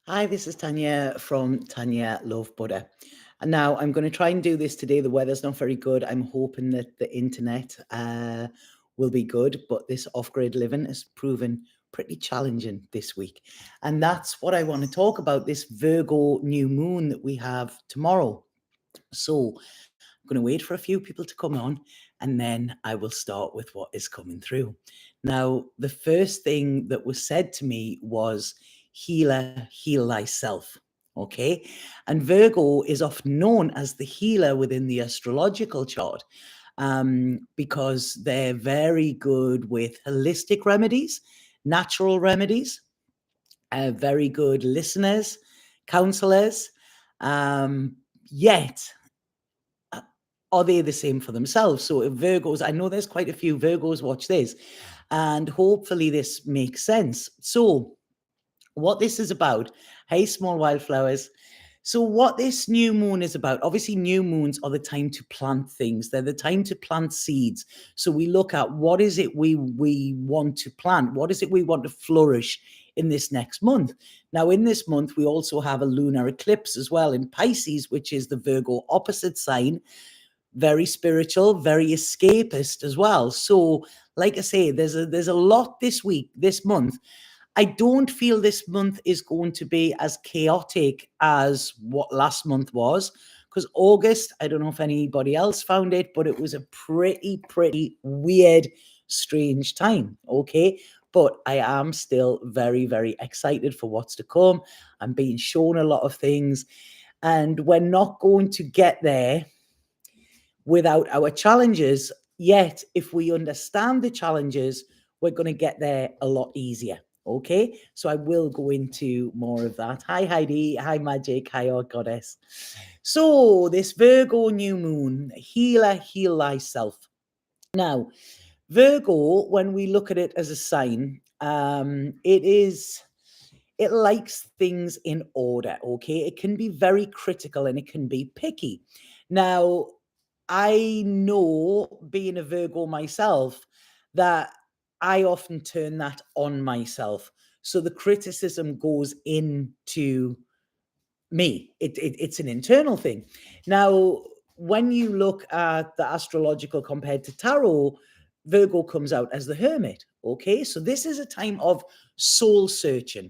Hi, this is Tanya from Tanya Love Butter. And now I'm going to try and do this today. The weather's not very good. I'm hoping that the internet will be good, but this off grid living has proven pretty challenging this week. And that's what I want to talk about, this Virgo new moon that we have tomorrow. So I'm going to wait for a few people to come on and then I will start with what is coming through. Now, the first thing that was said to me was, healer, heal thyself. Okay. And Virgo is often known as the healer within the astrological chart because they're very good with holistic remedies, natural remedies, very good listeners, counselors. Yet are they the same for themselves? So if Virgos, I know there's quite a few Virgos watch this, and hopefully this makes sense. So what this is about, hey, small wildflowers. So what this new moon is about, obviously new moons are the time to plant things. They're the time to plant seeds. So we look at what is it we want to plant? What is it we want to flourish in this next month? Now, in this month, we also have a lunar eclipse as well in Pisces, which is the Virgo opposite sign. Very spiritual, very escapist as well. So, like I say, there's a lot this week, this month. I don't feel this month is going to be as chaotic as what last month was, because August, I don't know if anybody else found it, but it was a pretty weird, strange time. Okay. But I am still very, very excited for what's to come. I'm being shown a lot of things, and we're not going to get there without our challenges. Yet, if we understand the challenges, we're going to get there a lot easier. Okay, so I will go into more of that. Hi, Heidi. Hi, Magic. Hi, our goddess. So, this Virgo new moon, healer, heal thyself. Now, Virgo, when we look at it as a sign, it likes things in order. Okay, it can be very critical and it can be picky. Now, I know, being a Virgo myself, that I often turn that on myself. So the criticism goes into me. It's an internal thing. Now, when you look at the astrological compared to tarot, Virgo comes out as the hermit. Okay, so this is a time of soul searching.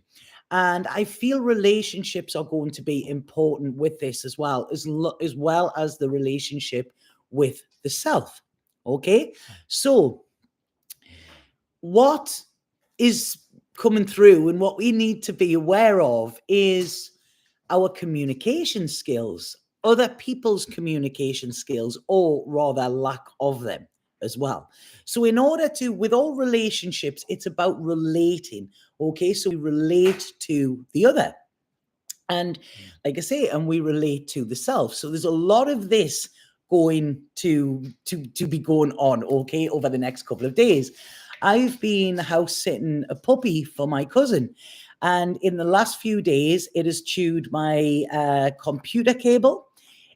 And I feel relationships are going to be important with this as well, as well as the relationship with the self. Okay, so what is coming through and what we need to be aware of is our communication skills, other people's communication skills, or rather lack of them as well. So, in order to, with all relationships, it's about relating. Okay, so we relate to the other. And like I say, and we relate to the self. So there's a lot of this going to be going on, okay, over the next couple of days. I've been house sitting a puppy for my cousin, and in the last few days, it has chewed my computer cable.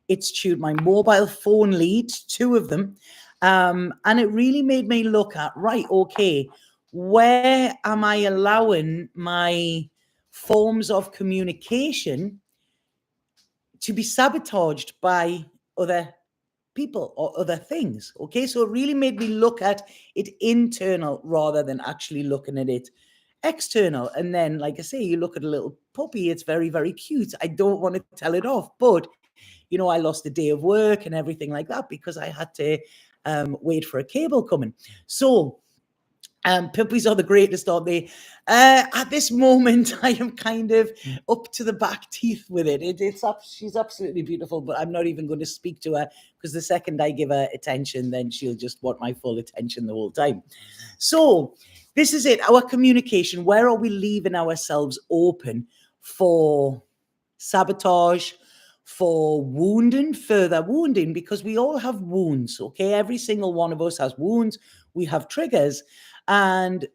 It's chewed my mobile phone lead, two of them. And it really made me look at, right, okay, where am I allowing my forms of communication to be sabotaged by other people or other things? Okay, so it really made me look at it internal rather than actually looking at it external. And then, like I say, you look at a little puppy, it's very, very cute. I don't want to tell it off, but I lost a day of work and everything like that because I had to wait for a cable coming. So puppies are the greatest, aren't they? At this moment, I am kind of up to the back teeth with it. It's up. She's absolutely beautiful, but I'm not even going to speak to her because the second I give her attention, then she'll just want my full attention the whole time. So this is it. Our communication. Where are we leaving ourselves open for sabotage? For wounding, further wounding, because we all have wounds, okay? Every single one of us has wounds. We have triggers. And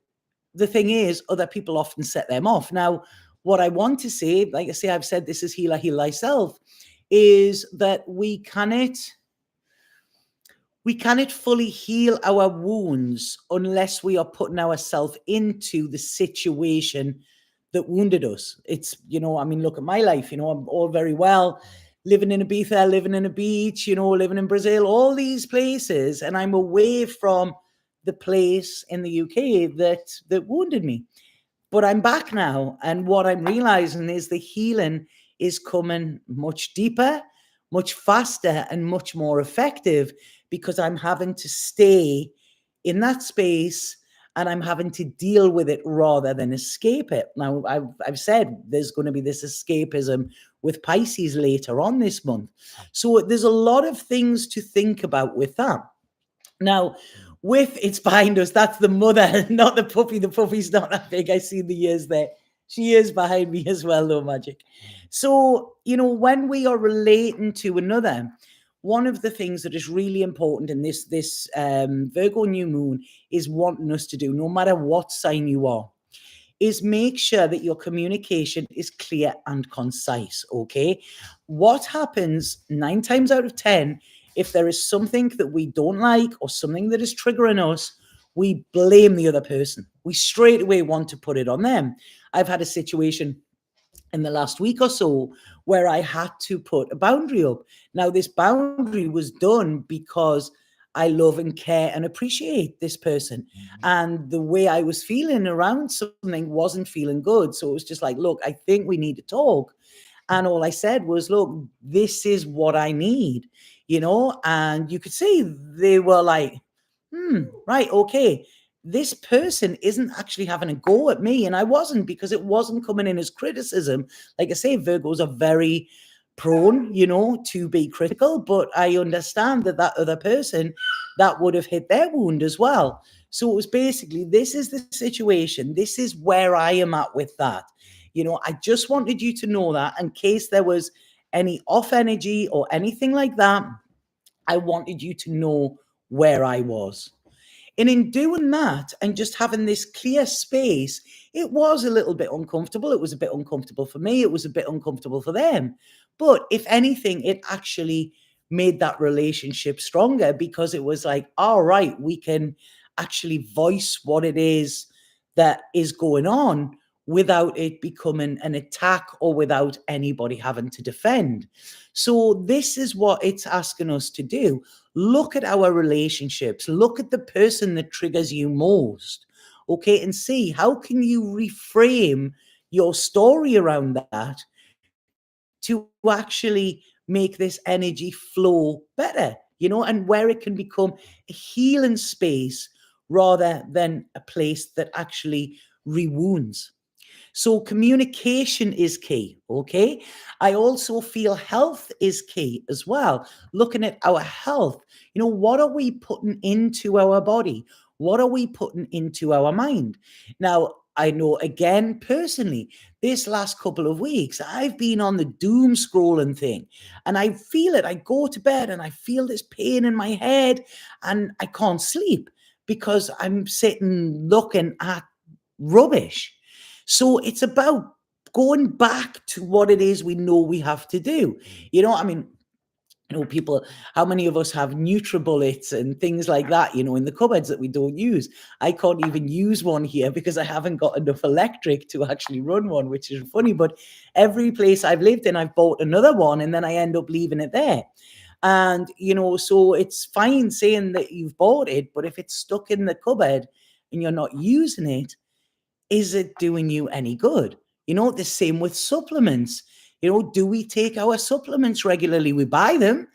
the thing is, other people often set them off. Now, what I want to say, like I say, I've said this is healer, heal thyself, is that we cannot fully heal our wounds unless we are putting ourselves into the situation that wounded us. It's, I mean, look at my life, I'm all very well living in Ibiza, living in a beach, living in Brazil, all these places, and I'm away from the place in the UK that wounded me. But I'm back now, and what I'm realizing is the healing is coming much deeper, much faster, and much more effective, because I'm having to stay in that space and I'm having to deal with it rather than escape it. Now, I've said there's going to be this escapism with Pisces later on this month. So there's a lot of things to think about with that. Now, with It's Behind Us, that's the mother, not the puppy. The puppy's not that big. I see the ears there. She is behind me as well, though, Magic. So, when we are relating to another, one of the things that is really important in this Virgo new moon is wanting us to do, no matter what sign you are, is make sure that your communication is clear and concise, okay? What happens 9 times out of 10, if there is something that we don't like or something that is triggering us, we blame the other person. We straight away want to put it on them. I've had a situation in the last week or so where I had to put a boundary up. Now, this boundary was done because I love and care and appreciate this person. And the way I was feeling around something wasn't feeling good. So it was just like, look, I think we need to talk. And all I said was, look, this is what I need, and you could see they were like, right, okay. This person isn't actually having a go at me. And I wasn't, because it wasn't coming in as criticism. Like I say, Virgos are very prone, to be critical, but I understand that other person, that would have hit their wound as well. So it was basically, this is the situation. This is where I am at with that. I just wanted you to know that in case there was any off energy or anything like that, I wanted you to know where I was. And in doing that and just having this clear space, it was a little bit uncomfortable. It was a bit uncomfortable for me. It was a bit uncomfortable for them. But if anything, it actually made that relationship stronger, because it was like, all right, we can actually voice what it is that is going on without it becoming an attack or without anybody having to defend. So this is what it's asking us to do. Look at our relationships. Look at the person that triggers you most, okay, and see how can you reframe your story around that to actually make this energy flow better, and where it can become a healing space rather than a place that actually rewounds. So communication is key, okay? I also feel health is key as well. Looking at our health, what are we putting into our body? What are we putting into our mind? Now, I know, again, personally, this last couple of weeks, I've been on the doom scrolling thing, and I feel it. I go to bed and I feel this pain in my head and I can't sleep because I'm sitting looking at rubbish. So it's about going back to what it is we know we have to do. I mean, people, how many of us have NutriBullets and things like that, in the cupboards that we don't use? I can't even use one here because I haven't got enough electric to actually run one, which is funny. But every place I've lived in, I've bought another one and then I end up leaving it there. And, so it's fine saying that you've bought it, but if it's stuck in the cupboard and you're not using it, is it doing you any good? The same with supplements. Do we take our supplements regularly? We buy them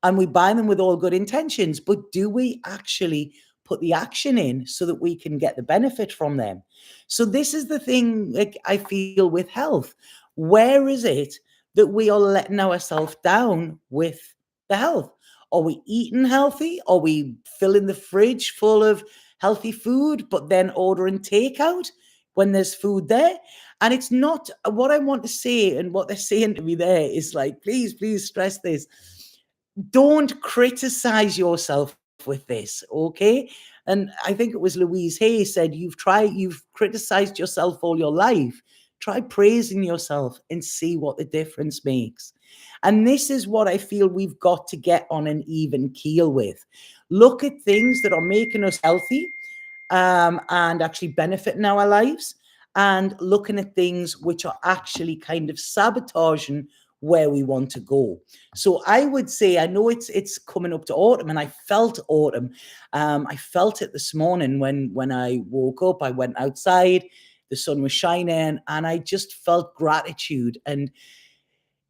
and we buy them with all good intentions, but do we actually put the action in so that we can get the benefit from them? So this is the thing, like, I feel with health. Where is it that we are letting ourselves down with the health? Are we eating healthy? Are we filling the fridge full of healthy food, but then ordering takeout when there's food there? And it's not what I want to say, and what they're saying to me there is like, please stress this. Don't criticize yourself with this, okay? And I think it was Louise Hay said, you've criticized yourself all your life. Try praising yourself and see what the difference makes. And this is what I feel we've got to get on an even keel with. Look at things that are making us healthy and actually benefiting our lives, and looking at things which are actually kind of sabotaging where we want to go. So I would say, I know it's coming up to autumn, and I felt autumn. I felt it this morning when I woke up. I went outside, the sun was shining, and I just felt gratitude. And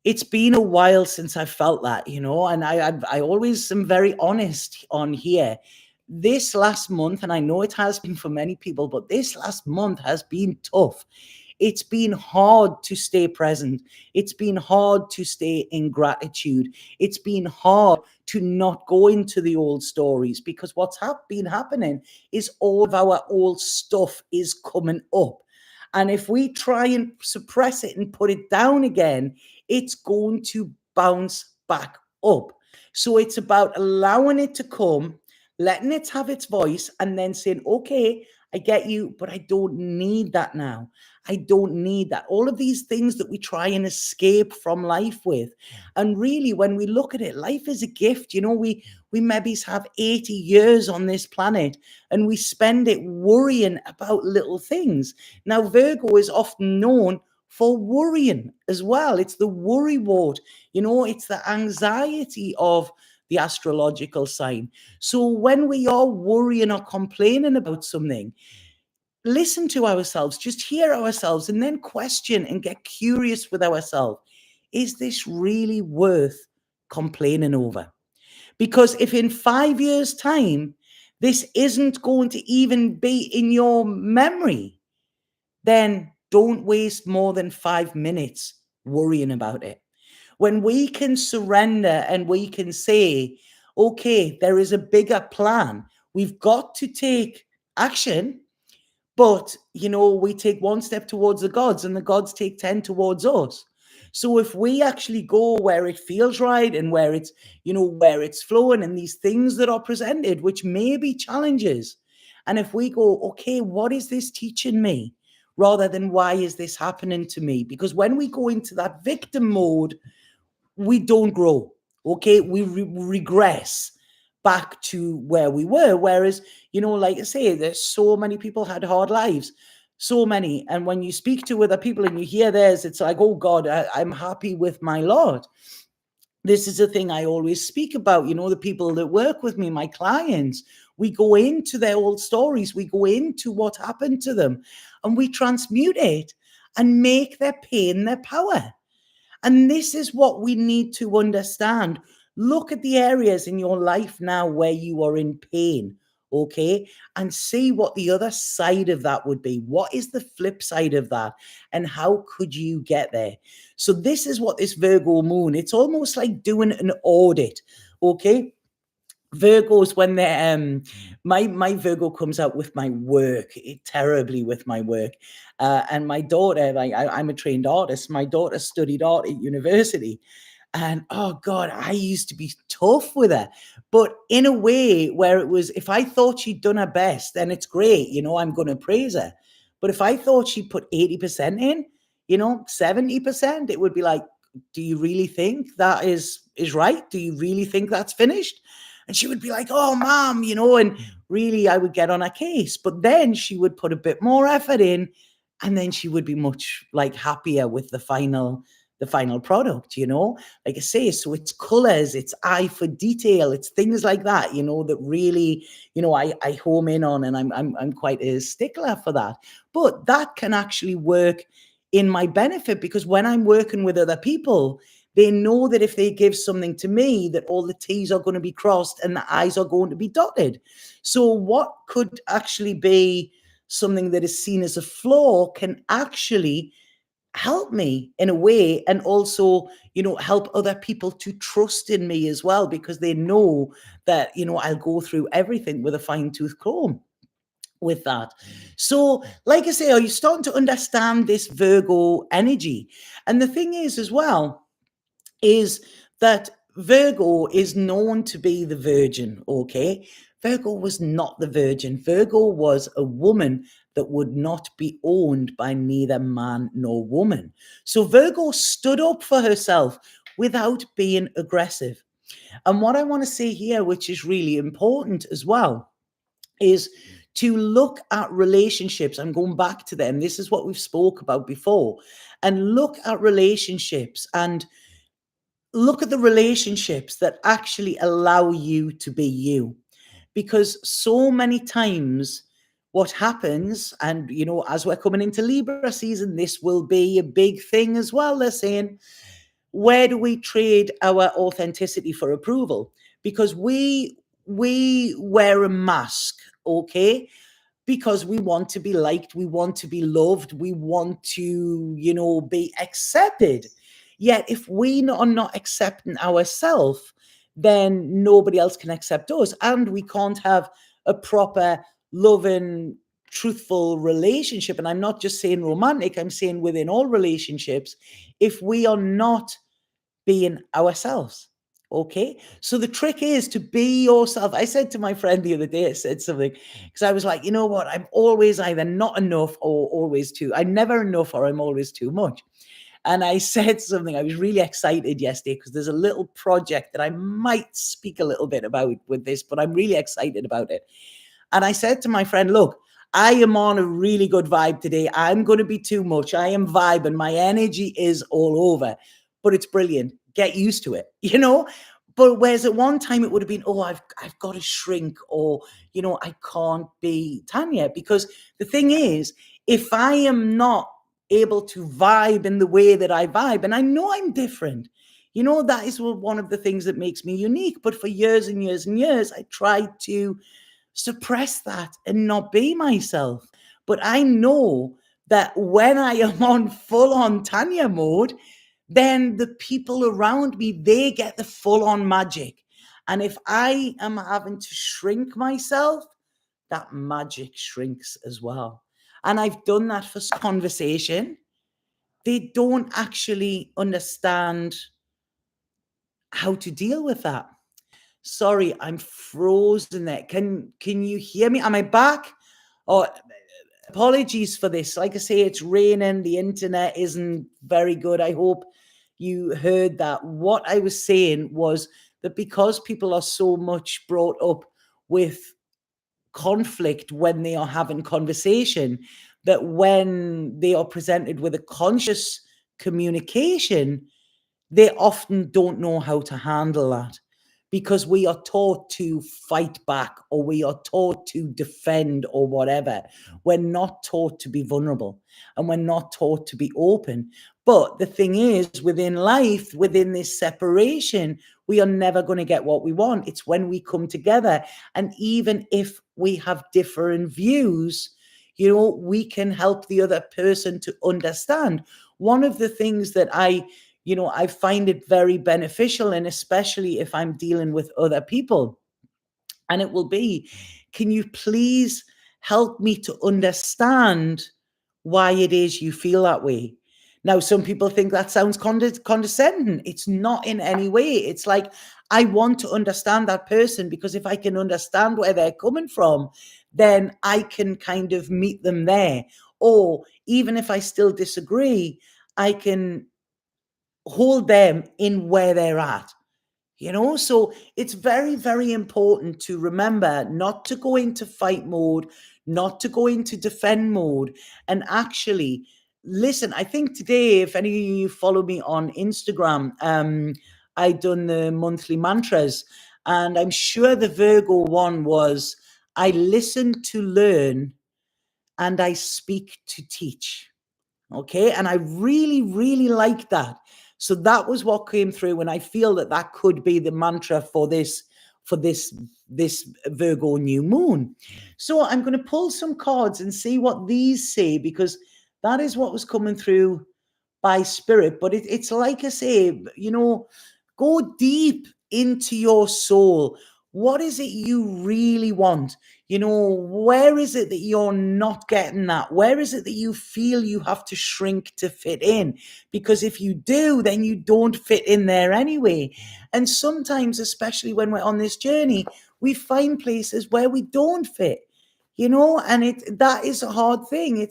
it's been a while since I felt that, and I always am very honest on here. This last month, and I know it has been for many people, but this last month has been tough. It's been hard to stay present. It's been hard to stay in gratitude. It's been hard to not go into the old stories, because what's been happening is all of our old stuff is coming up. And if we try and suppress it and put it down again, it's going to bounce back up. So it's about allowing it to come, letting it have its voice, and then saying, okay, I get you, but I don't need that now. I don't need that. All of these things that we try and escape from life with. And really, when we look at it, life is a gift. We maybe have 80 years on this planet, and we spend it worrying about little things. Now, Virgo is often known for worrying as well. It's the worry wart, it's the anxiety of the astrological sign. So when we are worrying or complaining about something, listen to ourselves, just hear ourselves, and then question and get curious with ourselves. Is this really worth complaining over? Because if in 5 years' time, this isn't going to even be in your memory, then don't waste more than 5 minutes worrying about it. When we can surrender and we can say, okay, there is a bigger plan, we've got to take action, but we take one step towards the gods and the gods take 10 towards us. So if we actually go where it feels right and where it's flowing, and these things that are presented, which may be challenges, and if we go, okay, what is this teaching me? Rather than why is this happening to me? Because when we go into that victim mode, we don't grow. Okay, we regress back to where we were. Whereas, like I say, there's so many people had hard lives, so many. And when you speak to other people and you hear theirs, it's like, oh God, I'm happy with my lot. This is a thing I always speak about. The people that work with me, my clients, we go into their old stories, we go into what happened to them, and we transmute it and make their pain their power. And this is what we need to understand. Look at the areas in your life now where you are in pain, okay? And see what the other side of that would be. What is the flip side of that? And how could you get there? So this is what this Virgo moon, it's almost like doing an audit, okay? Virgos, when they're my Virgo comes out with my work, terribly with my work. And my daughter, like I'm a trained artist. My daughter studied art at university. And oh God, I used to be tough with her, but in a way where it was, if I thought she'd done her best, then it's great, I'm going to praise her. But if I thought she put 80% in, 70%, it would be like, do you really think that is right? Do you really think that's finished? And she would be like, oh, mom, and really I would get on her case. But then she would put a bit more effort in, and then she would be much like happier with the final product, like I say. So it's colors, it's eye for detail, it's things like that, that really, I home in on, and I'm quite a stickler for that. But that can actually work in my benefit, because when I'm working with other people, they know that if they give something to me, that all the T's are going to be crossed and the I's are going to be dotted. So what could actually be something that is seen as a flaw can actually help me in a way, and also, help other people to trust in me as well, because they know that, I'll go through everything with a fine-tooth comb with that. So, like I say, are you starting to understand this Virgo energy? And the thing is as well, is that Virgo is known to be the virgin, okay? Virgo was not the virgin. Virgo was a woman that would not be owned by neither man nor woman. So Virgo stood up for herself without being aggressive. And what I want to say here, which is really important as well, is to look at relationships. I'm going back to them. This is what we've spoke about before. And look at relationships and look at the relationships that actually allow you to be you. Because so many times what happens, and as we're coming into Libra season, this will be a big thing as well. They're saying, where do we trade our authenticity for approval? Because we wear a mask, okay? Because we want to be liked, we want to be loved, we want to, be accepted. Yet if we are not accepting ourselves, then nobody else can accept us, and we can't have a proper, loving, truthful relationship. And I'm not just saying romantic, I'm saying within all relationships, if we are not being ourselves. Okay. So the trick is to be yourself. I said to my friend the other day, I said something because I was like, you know what? I'm always either not enough or always too. I'm never enough or I'm always too much. And I said something, I was really excited yesterday because there's a little project that I might speak a little bit about with this, but I'm really excited about it. And I said to my friend, look, I am on a really good vibe today. I'm going to be too much. I am vibing. My energy is all over, but it's brilliant. Get used to it, But whereas at one time it would have been, oh, I've got to shrink, or, I can't be Tanya. Because the thing is, if I am not able to vibe in the way that I vibe, and I know I'm different, that is one of the things that makes me unique. But for years and years and years, I tried to suppress that and not be myself. But I know that when I am on full on Tanya mode, then the people around me, they get the full on magic. And if I am having to shrink myself, that magic shrinks as well. And I've done that for conversation. They don't actually understand how to deal with that. Sorry, I'm frozen there. Can you hear me? Am I back? Oh, apologies for this. Like I say, it's raining. The internet isn't very good. I hope you heard that. What I was saying was that because people are so much brought up with conflict when they are having conversation, that when they are presented with a conscious communication, they often don't know how to handle that, because we are taught to fight back, or we are taught to defend, or whatever. We're not taught to be vulnerable, and we're not taught to be open. But the thing is, within life, within this separation, we are never going to get what we want. It's when we come together. And even if we have different views, we can help the other person to understand. One of the things that I find it very beneficial, and especially if I'm dealing with other people, and it will be, can you please help me to understand why it is you feel that way? Now, some people think that sounds condescending. It's not in any way. It's like, I want to understand that person, because if I can understand where they're coming from, then I can kind of meet them there. Or even if I still disagree, I can hold them in where they're at. So it's very, very important to remember not to go into fight mode, not to go into defend mode, and actually listen. I think today, if any of you follow me on Instagram, I done the monthly mantras, and I'm sure the Virgo one was, I listen to learn and I speak to teach. Okay. And I really, really like that. So that was what came through. And I feel that that could be the mantra for this Virgo new moon. So I'm going to pull some cards and see what these say, because that is what was coming through by spirit. But it's like I say, go deep into your soul. What is it you really want? Where is it that you're not getting that? Where is it that you feel you have to shrink to fit in? Because if you do, then you don't fit in there anyway. And sometimes, especially when we're on this journey, we find places where we don't fit, and that is a hard thing.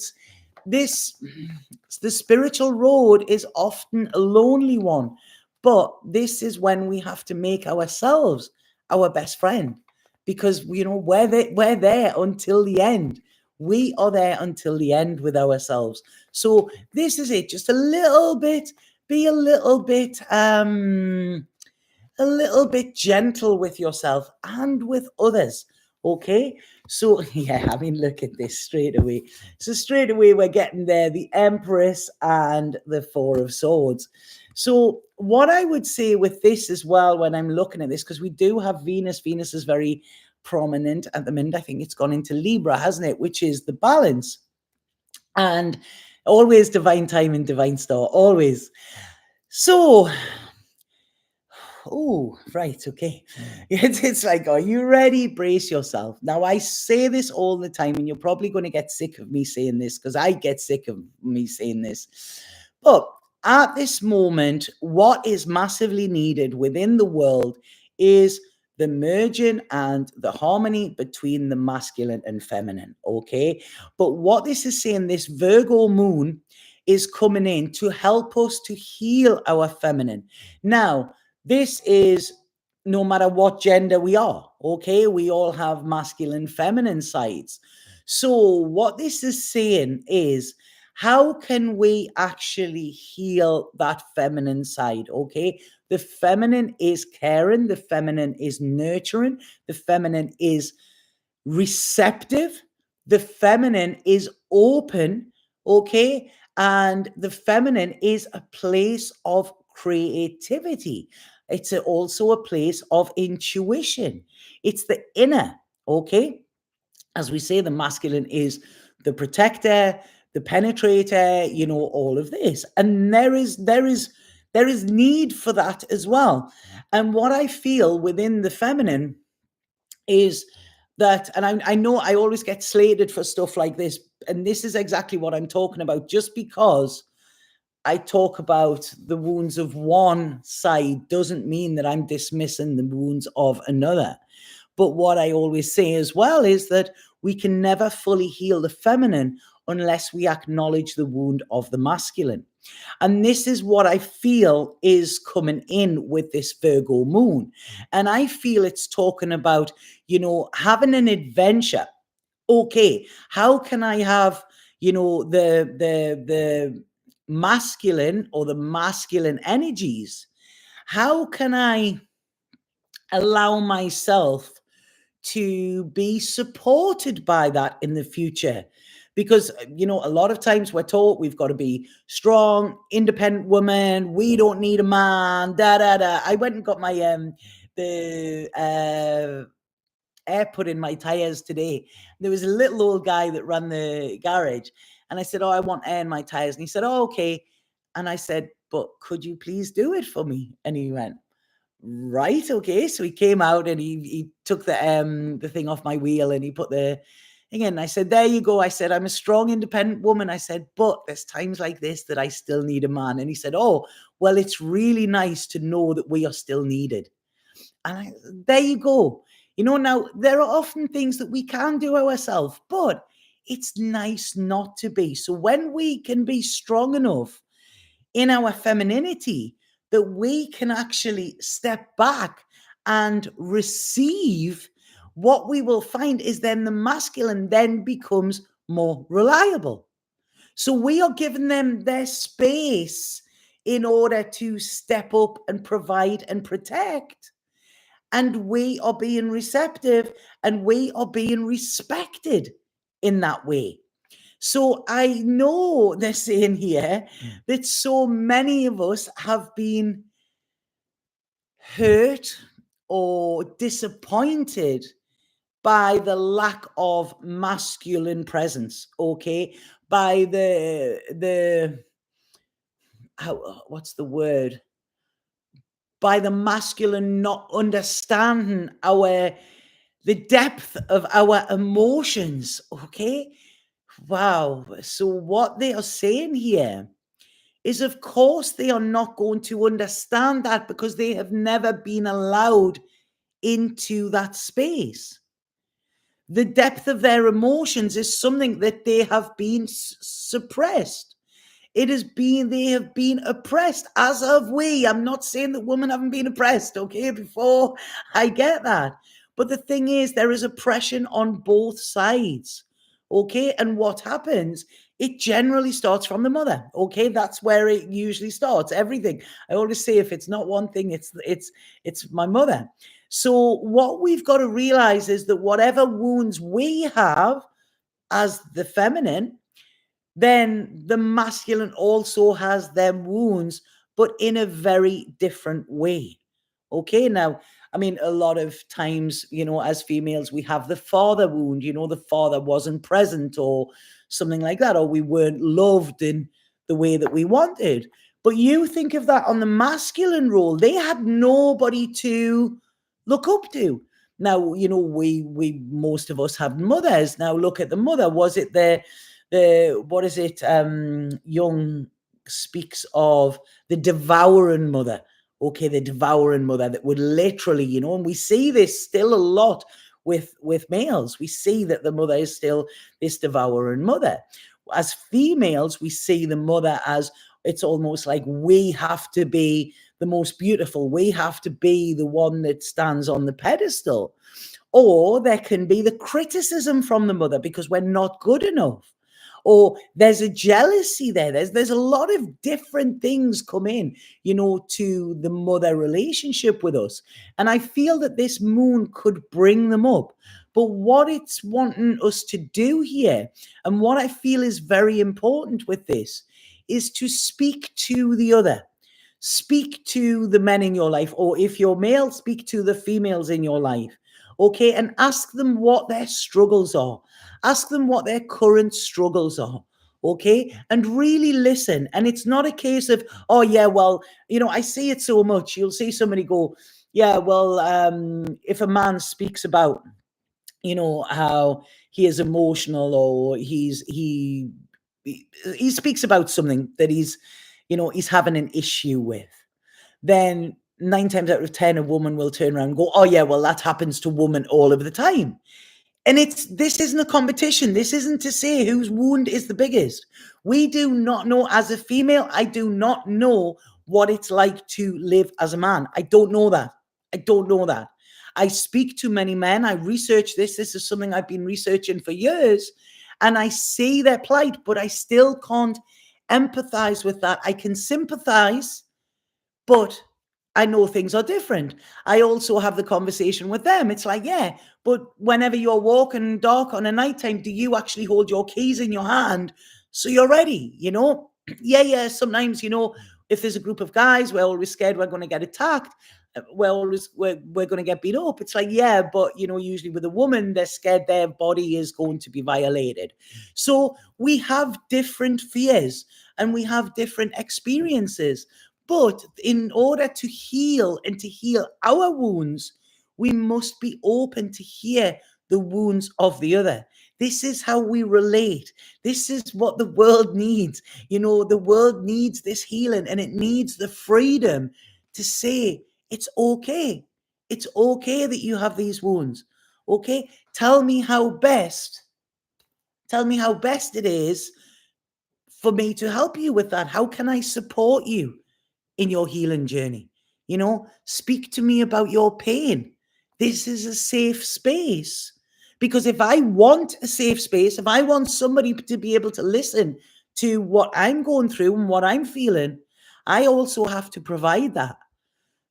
The spiritual road is often a lonely one, but this is when we have to make ourselves our best friend. because we're there until the end. We are there until the end with ourselves. So this is it. Just a little bit, be a little bit gentle with yourself and with others. Okay. So, yeah, I mean, look at this straight away. So, straight away, we're getting there, the Empress and the Four of Swords. So, what I would say with this as well, when I'm looking at this, because we do have Venus, Venus is very prominent at the minute. I think it's gone into Libra, hasn't it? Which is the balance. And always divine time and divine star, always. So, oh, right. Okay. It's like, are you ready? Brace yourself. Now, I say this all the time, and you're probably going to get sick of me saying this because I get sick of me saying this. But at this moment, what is massively needed within the world is the merging and the harmony between the masculine and feminine. Okay. But what this is saying, this Virgo moon is coming in to help us to heal our feminine. Now, this is no matter what gender we are, okay? We all have masculine, feminine sides. So, what this is saying is, how can we actually heal that feminine side, okay? The feminine is caring, the feminine is nurturing, the feminine is receptive, the feminine is open, okay? And the feminine is a place of creativity. It's also a place of intuition. It's the inner, okay? As we say, the masculine is the protector, the penetrator, all of this. And there is need for that as well. And what I feel within the feminine is that, and I know I always get slated for stuff like this, and this is exactly what I'm talking about. Just because I talk about the wounds of one side doesn't mean that I'm dismissing the wounds of another. But what I always say as well is that we can never fully heal the feminine unless we acknowledge the wound of the masculine. And this is what I feel is coming in with this Virgo moon. And I feel it's talking about, having an adventure. Okay, how can I have, the masculine or the masculine energies? How can I allow myself to be supported by that in the future? Because, a lot of times we're taught we've got to be strong, independent women. We don't need a man, da, da, da. I went and got my, air put in my tires today. There was a little old guy that ran the garage. And I said, oh, I want air in my tires. And he said, oh, okay. And I said, but could you please do it for me? And he went, right, okay. So he came out and he took the thing off my wheel and he put the thing in. I said, there you go. I said, I'm a strong, independent woman. I said, but there's times like this that I still need a man. And he said, oh, well, it's really nice to know that we are still needed. And there you go. Now there are often things that we can do ourselves, but it's nice not to be. So when we can be strong enough in our femininity that we can actually step back and receive, what we will find is then the masculine then becomes more reliable. So we are giving them their space in order to step up and provide and protect. And we are being receptive and we are being respected in that way. So I know they're saying here that so many of us have been hurt or disappointed by the lack of masculine presence, okay? By what's the word? By the masculine not understanding the depth of our emotions, okay? Wow. So what they are saying here is, of course, they are not going to understand that because they have never been allowed into that space. The depth of their emotions is something that they have been suppressed. They have been oppressed, as have we. I'm not saying that women haven't been oppressed, okay, before I get that. But the thing is, there is oppression on both sides. Okay. And what happens? It generally starts from the mother. Okay. That's where it usually starts. Everything. I always say, if it's not one thing, it's my mother. So what we've got to realize is that whatever wounds we have as the feminine, then the masculine also has them wounds, but in a very different way. Okay. Now, I mean, a lot of times, as females, we have the father wound, the father wasn't present or something like that, or we weren't loved in the way that we wanted. But you think of that on the masculine role, they had nobody to look up to. Now, we most of us have mothers. Now look at the mother. Was it the what is it? Jung speaks of the devouring mother. Okay, the devouring mother that would literally, and we see this still a lot with males. We see that the mother is still this devouring mother. As females, we see the mother as, it's almost like we have to be the most beautiful. We have to be the one that stands on the pedestal. Or there can be the criticism from the mother because we're not good enough, or there's a jealousy there. There's a lot of different things come in, to the mother relationship with us. And I feel that this moon could bring them up. But what it's wanting us to do here, and what I feel is very important with this, is to speak to the other. Speak to the men in your life, or if you're male, speak to the females in your life. Okay, and ask them what their struggles are. Ask them what their current struggles are. Okay, and really listen. And it's not a case of, oh, yeah, well, I see it so much. You'll see somebody go, yeah, well, if a man speaks about, how he is emotional, or he speaks about something that he's having an issue with, then 9 times out of 10, a woman will turn around and go, oh, yeah, well, that happens to women all of the time. And this isn't a competition. This isn't to say whose wound is the biggest. We do not know. As a female, I do not know what it's like to live as a man. I don't know that. I don't know that. I speak to many men. I research this. This is something I've been researching for years. And I see their plight, but I still can't empathize with that. I can sympathize, but I know things are different. I also have the conversation with them. It's like, yeah, but whenever you're walking dark on a nighttime, do you actually hold your keys in your hand so you're ready? Yeah. Sometimes, if there's a group of guys, we're always scared we're going to get attacked. We're going to get beat up. It's like, yeah, but usually with a woman, they're scared their body is going to be violated. So we have different fears and we have different experiences. But in order to heal and to heal our wounds, we must be open to hear the wounds of the other. This is how we relate. This is what the world needs. The world needs this healing, and it needs the freedom to say, it's okay. It's okay that you have these wounds. Okay? Tell me how best it is for me to help you with that. How can I support you in your healing journey? Speak to me about your pain. This is a safe space. Because if I want a safe space, if I want somebody to be able to listen to what I'm going through and what I'm feeling, I also have to provide that.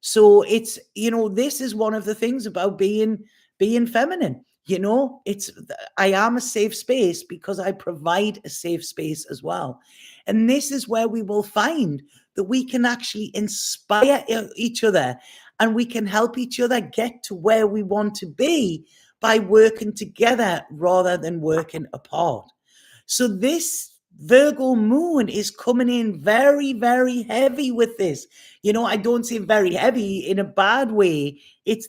So it's, this is one of the things about being feminine. I am a safe space because I provide a safe space as well. And this is where we will find that we can actually inspire each other, and we can help each other get to where we want to be by working together rather than working apart. So this Virgo moon is coming in very, very heavy with this. I don't say very heavy in a bad way.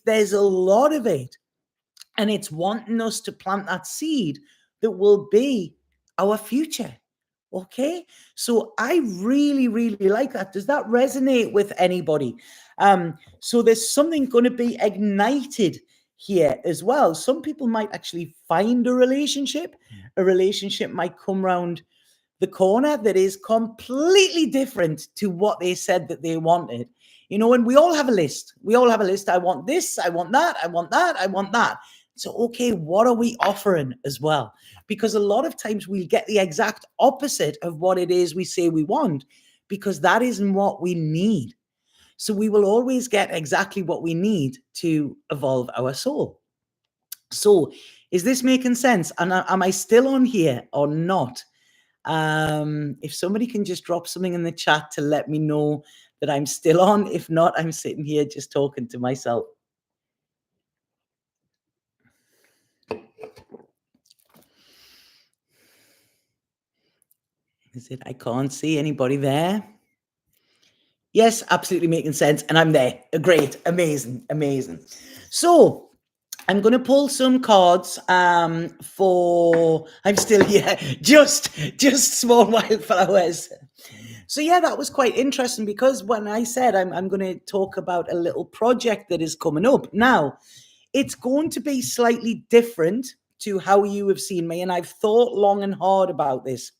There's a lot of it. And it's wanting us to plant that seed that will be our future. Okay. So I really, really like that. Does that resonate with anybody? So there's something going to be ignited here as well. Some people might actually find a relationship. A relationship might come round the corner that is completely different to what they said that they wanted. And we all have a list. We all have a list. I want this, I want that, I want that, I want that. So, okay, what are we offering as well? Because a lot of times we'll get the exact opposite of what it is we say we want, because that isn't what we need. So we will always get exactly what we need to evolve our soul. So is this making sense? And am I still on here or not? If somebody can just drop something in the chat to let me know that I'm still on. If not, I'm sitting here just talking to myself. Is it? I can't see anybody there. Yes, absolutely making sense. And I'm there. Great. Amazing. Amazing. So I'm going to pull some cards for, I'm still here, just small wildflowers. So yeah, that was quite interesting, because when I said I'm going to talk about a little project that is coming up now, it's going to be slightly different to how you have seen me, and I've thought long and hard about this.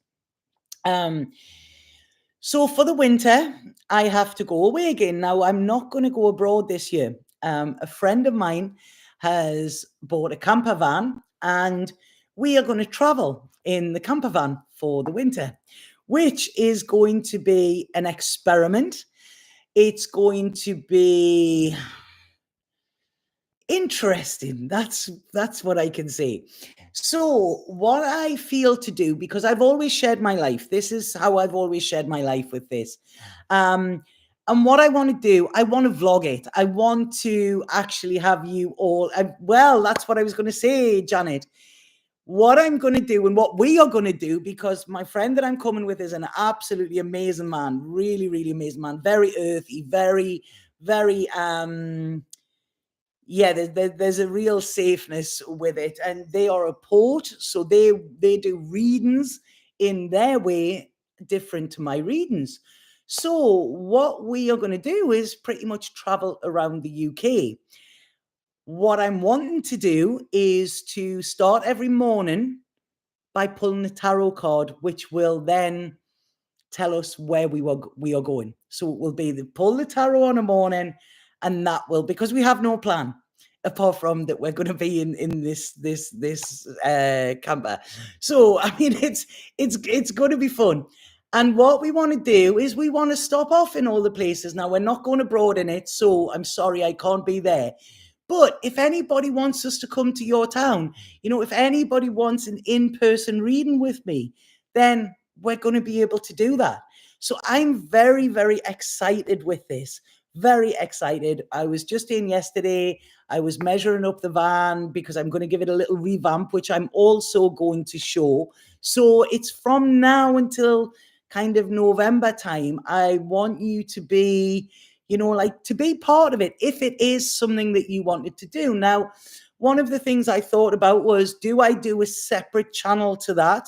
So for the winter, I have to go away again. Now, I'm not going to go abroad this year. A friend of mine has bought a camper van, and we are going to travel in the camper van for the winter, which is going to be an experiment. It's going to be interesting. That's what I can say. So what I feel to do, because I've always shared my life, this is how I've always shared my life with this. And what I want to do, I want to vlog it. I want to actually have you all, well, that's what I was going to say, Janet. What I'm going to do and what we are going to do, because my friend that I'm coming with is an absolutely amazing man, really, really amazing man, very earthy, very, very, yeah, there's a real safeness with it, and they are a port, so they do readings in their way different to my readings. So what we are going to do is pretty much travel around the UK. What I'm wanting to do is to start every morning by pulling the tarot card, which will then tell us where we are going. So it will be pull the tarot on a morning, and that will, because we have no plan apart from that we're going to be in this camper. So I mean, it's going to be fun. And what we want to do is we want to stop off in all the places. Now, we're not going abroad in it, so I'm sorry I can't be there. But if anybody wants us to come to your town, if anybody wants an in-person reading with me, then we're going to be able to do that. So I'm very, very excited with this. Very excited. I was just in yesterday. I was measuring up the van because I'm going to give it a little revamp, which I'm also going to show. So it's from now until kind of November time. I want you to be, to be part of it if it is something that you wanted to do. Now, one of the things I thought about was, do I do a separate channel to that,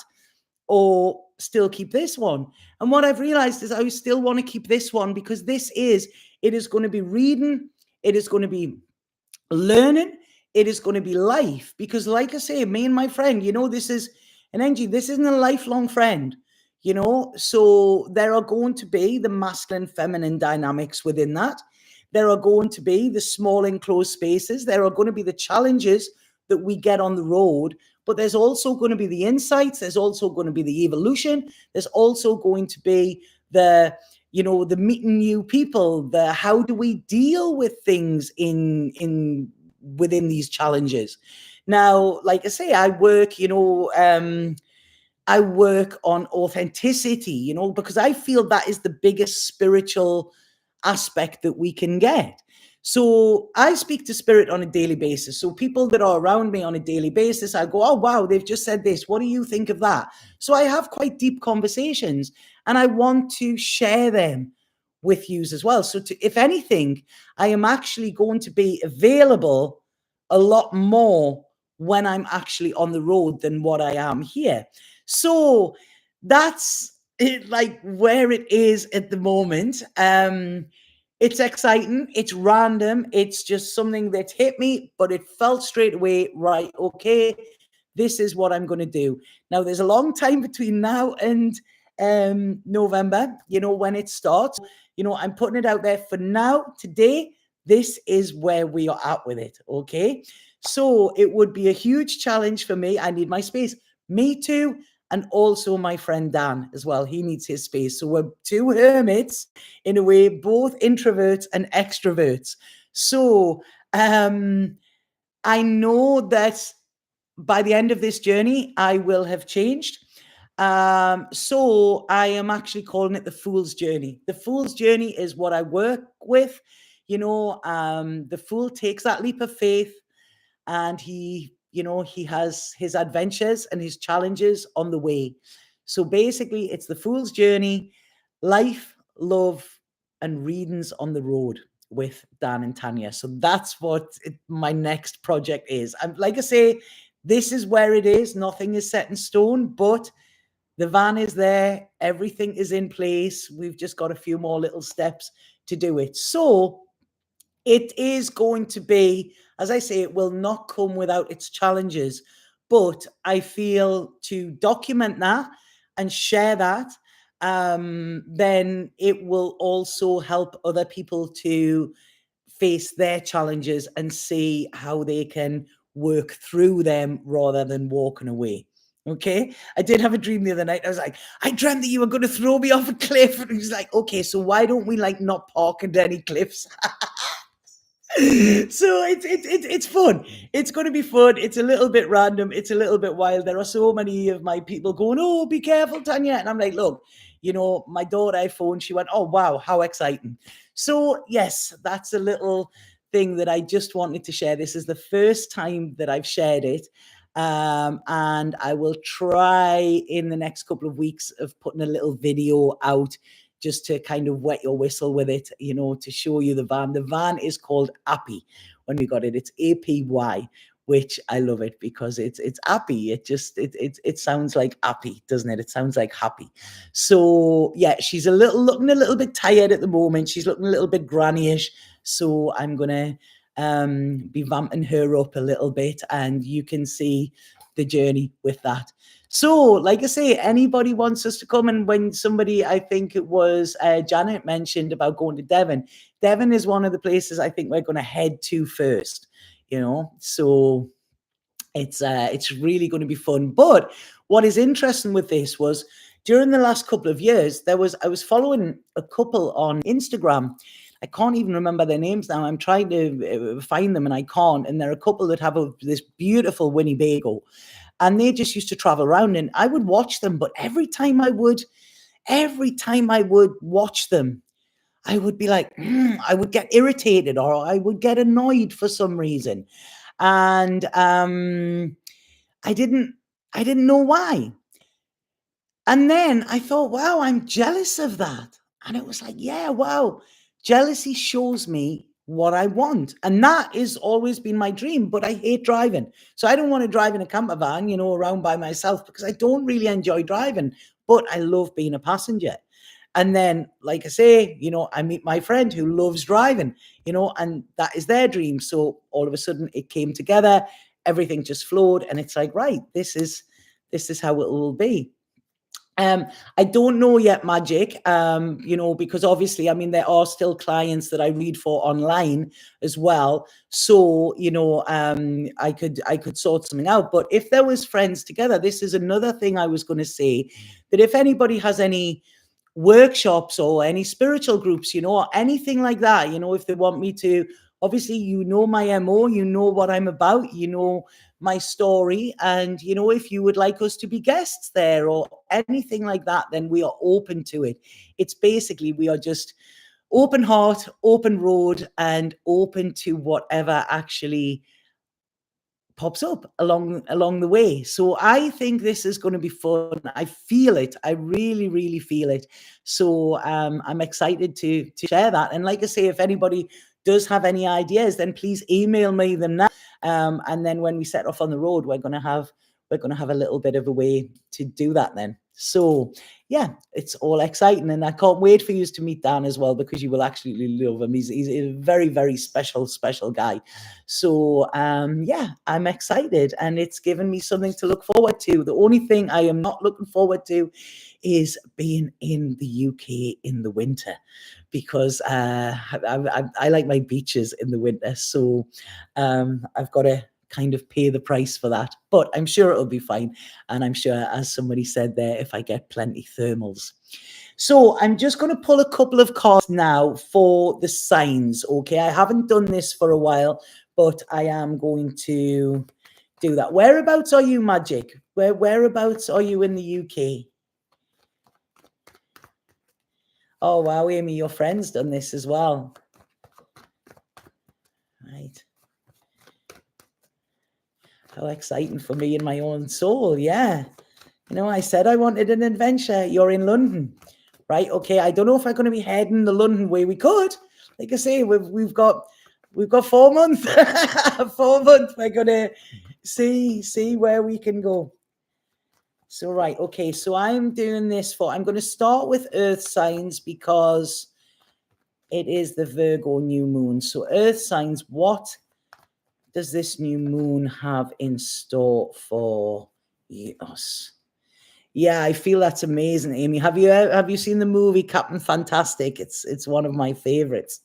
or still keep this one? And what I've realized is I still want to keep this one, because it is going to be reading, it is going to be learning, it is going to be life. Because like I say, me and my friend, this is an energy, this isn't a lifelong friend, so there are going to be the masculine, feminine dynamics within that. There are going to be the small enclosed spaces. There are going to be the challenges that we get on the road, but there's also going to be the insights. There's also going to be the evolution. There's also going to be the meeting new people, the how do we deal with things within these challenges. Now, like I say, I work, I work on authenticity, because I feel that is the biggest spiritual aspect that we can get. So I speak to spirit on a daily basis. So people that are around me on a daily basis, I go, oh, wow, they've just said this. What do you think of that? So I have quite deep conversations, and I want to share them with you as well. So if anything, I am actually going to be available a lot more when I'm actually on the road than what I am here. So that's it, like where it is at the moment. It's exciting. It's random. It's just something that hit me, but it felt straight away, right, okay, this is what I'm going to do. Now, there's a long time between now and November, when it starts. I'm putting it out there for now. Today, this is where we are at with it. Okay. So it would be a huge challenge for me. I need my space. Me too. And also my friend Dan as well. He needs his space. So we're two hermits in a way, both introverts and extroverts. So I know that by the end of this journey, I will have changed. So I am actually calling it the Fool's Journey. The Fool's Journey is what I work with. The fool takes that leap of faith, and he has his adventures and his challenges on the way. So basically, it's the Fool's Journey, life, love, and readings on the road with Dan and Tanya. So that's what my next project is. And like I say, this is where it is. Nothing is set in stone, but the van is there. Everything is in place. We've just got a few more little steps to do it. So it is going to be, as I say, it will not come without its challenges. But I feel to document that and share that, then it will also help other people to face their challenges and see how they can work through them rather than walking away. Okay. I did have a dream the other night. I was like, I dreamt that you were going to throw me off a cliff. And he was like, okay, so why don't we not park at any cliffs? So it's fun. It's going to be fun. It's a little bit random. It's a little bit wild. There are so many of my people going, oh, be careful, Tanya. And I'm like, look, my daughter I phoned, she went, oh, wow, how exciting. So yes, that's a little thing that I just wanted to share. This is the first time that I've shared it. And I will try in the next couple of weeks of putting a little video out just to kind of wet your whistle with it, to show you the van. The van is called Appy when we got it. It's APY, which I love it because it's Appy. It sounds like Appy, doesn't it? It sounds like happy. So yeah, she's looking a little bit tired at the moment. She's looking a little bit granny-ish. So I'm gonna be vamping her up a little bit, and you can see the journey with that. So, like I say, anybody wants us to come, and when somebody, I think it was Janet, mentioned about going to Devon, Devon is one of the places I think we're going to head to first, so it's really going to be fun. But what is interesting with this was during the last couple of years, I was following a couple on Instagram. I can't even remember their names now. I'm trying to find them and I can't. And there are a couple that have this beautiful Winnebago. And they just used to travel around, and I would watch them. But every time I would watch them, I would be like, I would get irritated or I would get annoyed for some reason. And I didn't know why. And then I thought, wow, I'm jealous of that. And it was like, yeah, wow. Jealousy shows me what I want. And that has always been my dream, but I hate driving. So I don't want to drive in a camper van, around by myself because I don't really enjoy driving, but I love being a passenger. And then, like I say, I meet my friend who loves driving, and that is their dream. So all of a sudden it came together, everything just flowed, and it's like, right, this is how it will be. I don't know yet, Magic, because obviously, there are still clients that I read for online as well. So, I could sort something out. But if there was friends together, this is another thing I was going to say, that if anybody has any workshops or any spiritual groups, or anything like that, if they want me to, obviously, my MO, what I'm about, my story, and if you would like us to be guests there or anything like that, then we are open to it. It's basically, we are just open heart, open road, and open to whatever actually pops up along the way. So I think this is going to be fun. I feel it. I really, really feel it. So I'm excited to share that. And like I say, if anybody does have any ideas, then please email me them now. And then when we set off on the road, we're going to have a little bit of a way to do that then. So yeah, it's all exciting, and I can't wait for you to meet Dan as well, because you will absolutely love him. He's a very, very special guy. So yeah, I'm excited, and it's given me something to look forward to. The only thing I am not looking forward to is being in the UK in the winter, because I like my beaches in the winter. So I've got to kind of pay the price for that, but I'm sure it'll be fine. And I'm sure, as somebody said there, if I get plenty thermals. So I'm just going to pull a couple of cards now for the signs. Okay, I haven't done this for a while, but I am going to do that. Whereabouts are you, Magic? Whereabouts are you in the UK? Oh wow, Amy, your friend's done this as well. Right. How exciting for me in my own soul. Yeah. You know, I said I wanted an adventure. You're in London. Right. Okay. I don't know if I'm going to be heading the London way. We could. Like I say, we've got 4 months. 4 months. We're gonna see where we can go. So right, okay. So I'm doing this I'm going to start with earth signs, because it is the Virgo new moon. So earth signs, what does this new moon have in store for us? Yeah, I feel that's amazing, Amy. Have you seen the movie Captain Fantastic? It's one of my favorites.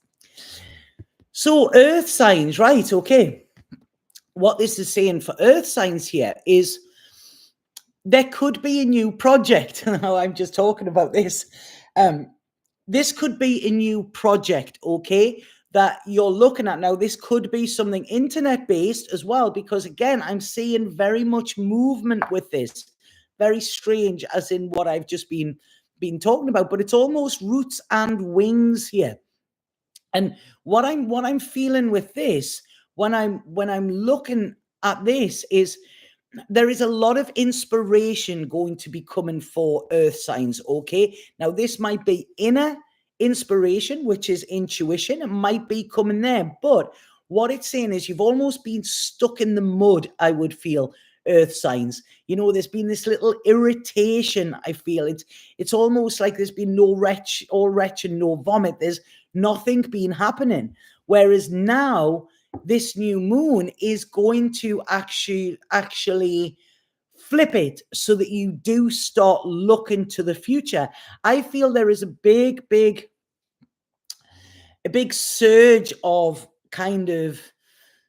So earth signs, right? Okay. What this is saying for earth signs here is there could be a new project. Now I'm just talking about this. This could be a new project, okay, that you're looking at now. This could be something internet based as well, because again, I'm seeing very much movement with this. Very strange, as in what I've just been talking about, but it's almost roots and wings here. And what I'm feeling with this, when I'm looking at this, is there is a lot of inspiration going to be coming for earth signs. Okay, now this might be inner inspiration, which is intuition. It might be coming there, but what it's saying is you've almost been stuck in the mud, I would feel, earth signs. You know, there's been this little irritation. I feel it's almost like there's been no retch and no vomit. There's nothing been happening, whereas now this new moon is going to actually flip it, so that you do start looking to the future. I feel there is a big surge of kind of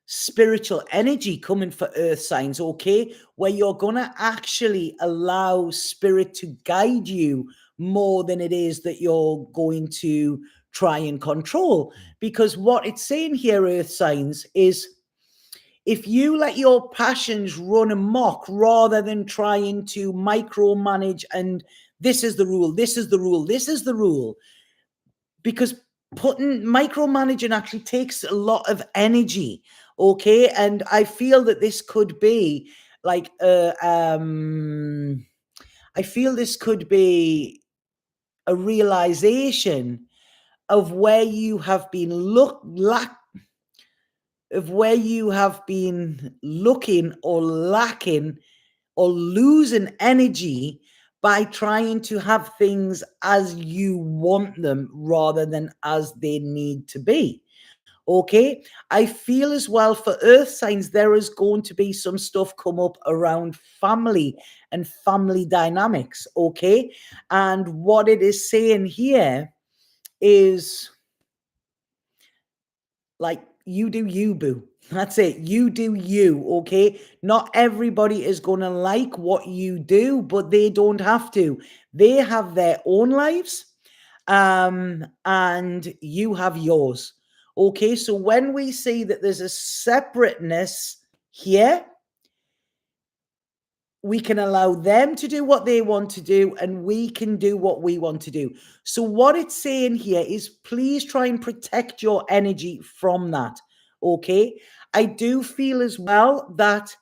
spiritual energy coming for earth signs, okay, where you're gonna actually allow spirit to guide you more than it is that you're going to try and control. Because what it's saying here, earth signs, is if you let your passions run amok rather than trying to micromanage and this is the rule, this is the rule, this is the rule, because putting micromanaging actually takes a lot of energy, okay? And I feel that this could be like I feel this could be a realization of where you have been where you have been looking or lacking or losing energy by trying to have things as you want them rather than as they need to be. Okay. I feel as well for earth signs, there is going to be some stuff come up around family and family dynamics. Okay. And what it is saying here is like, you do you, boo. That's it. You do you, okay? Not everybody is going to like what you do, but they don't have to. They have their own lives, and you have yours. Okay, so when we see that there's a separateness here, we can allow them to do what they want to do, and we can do what we want to do. So what it's saying here is, please try and protect your energy from that. Okay. I do feel as well that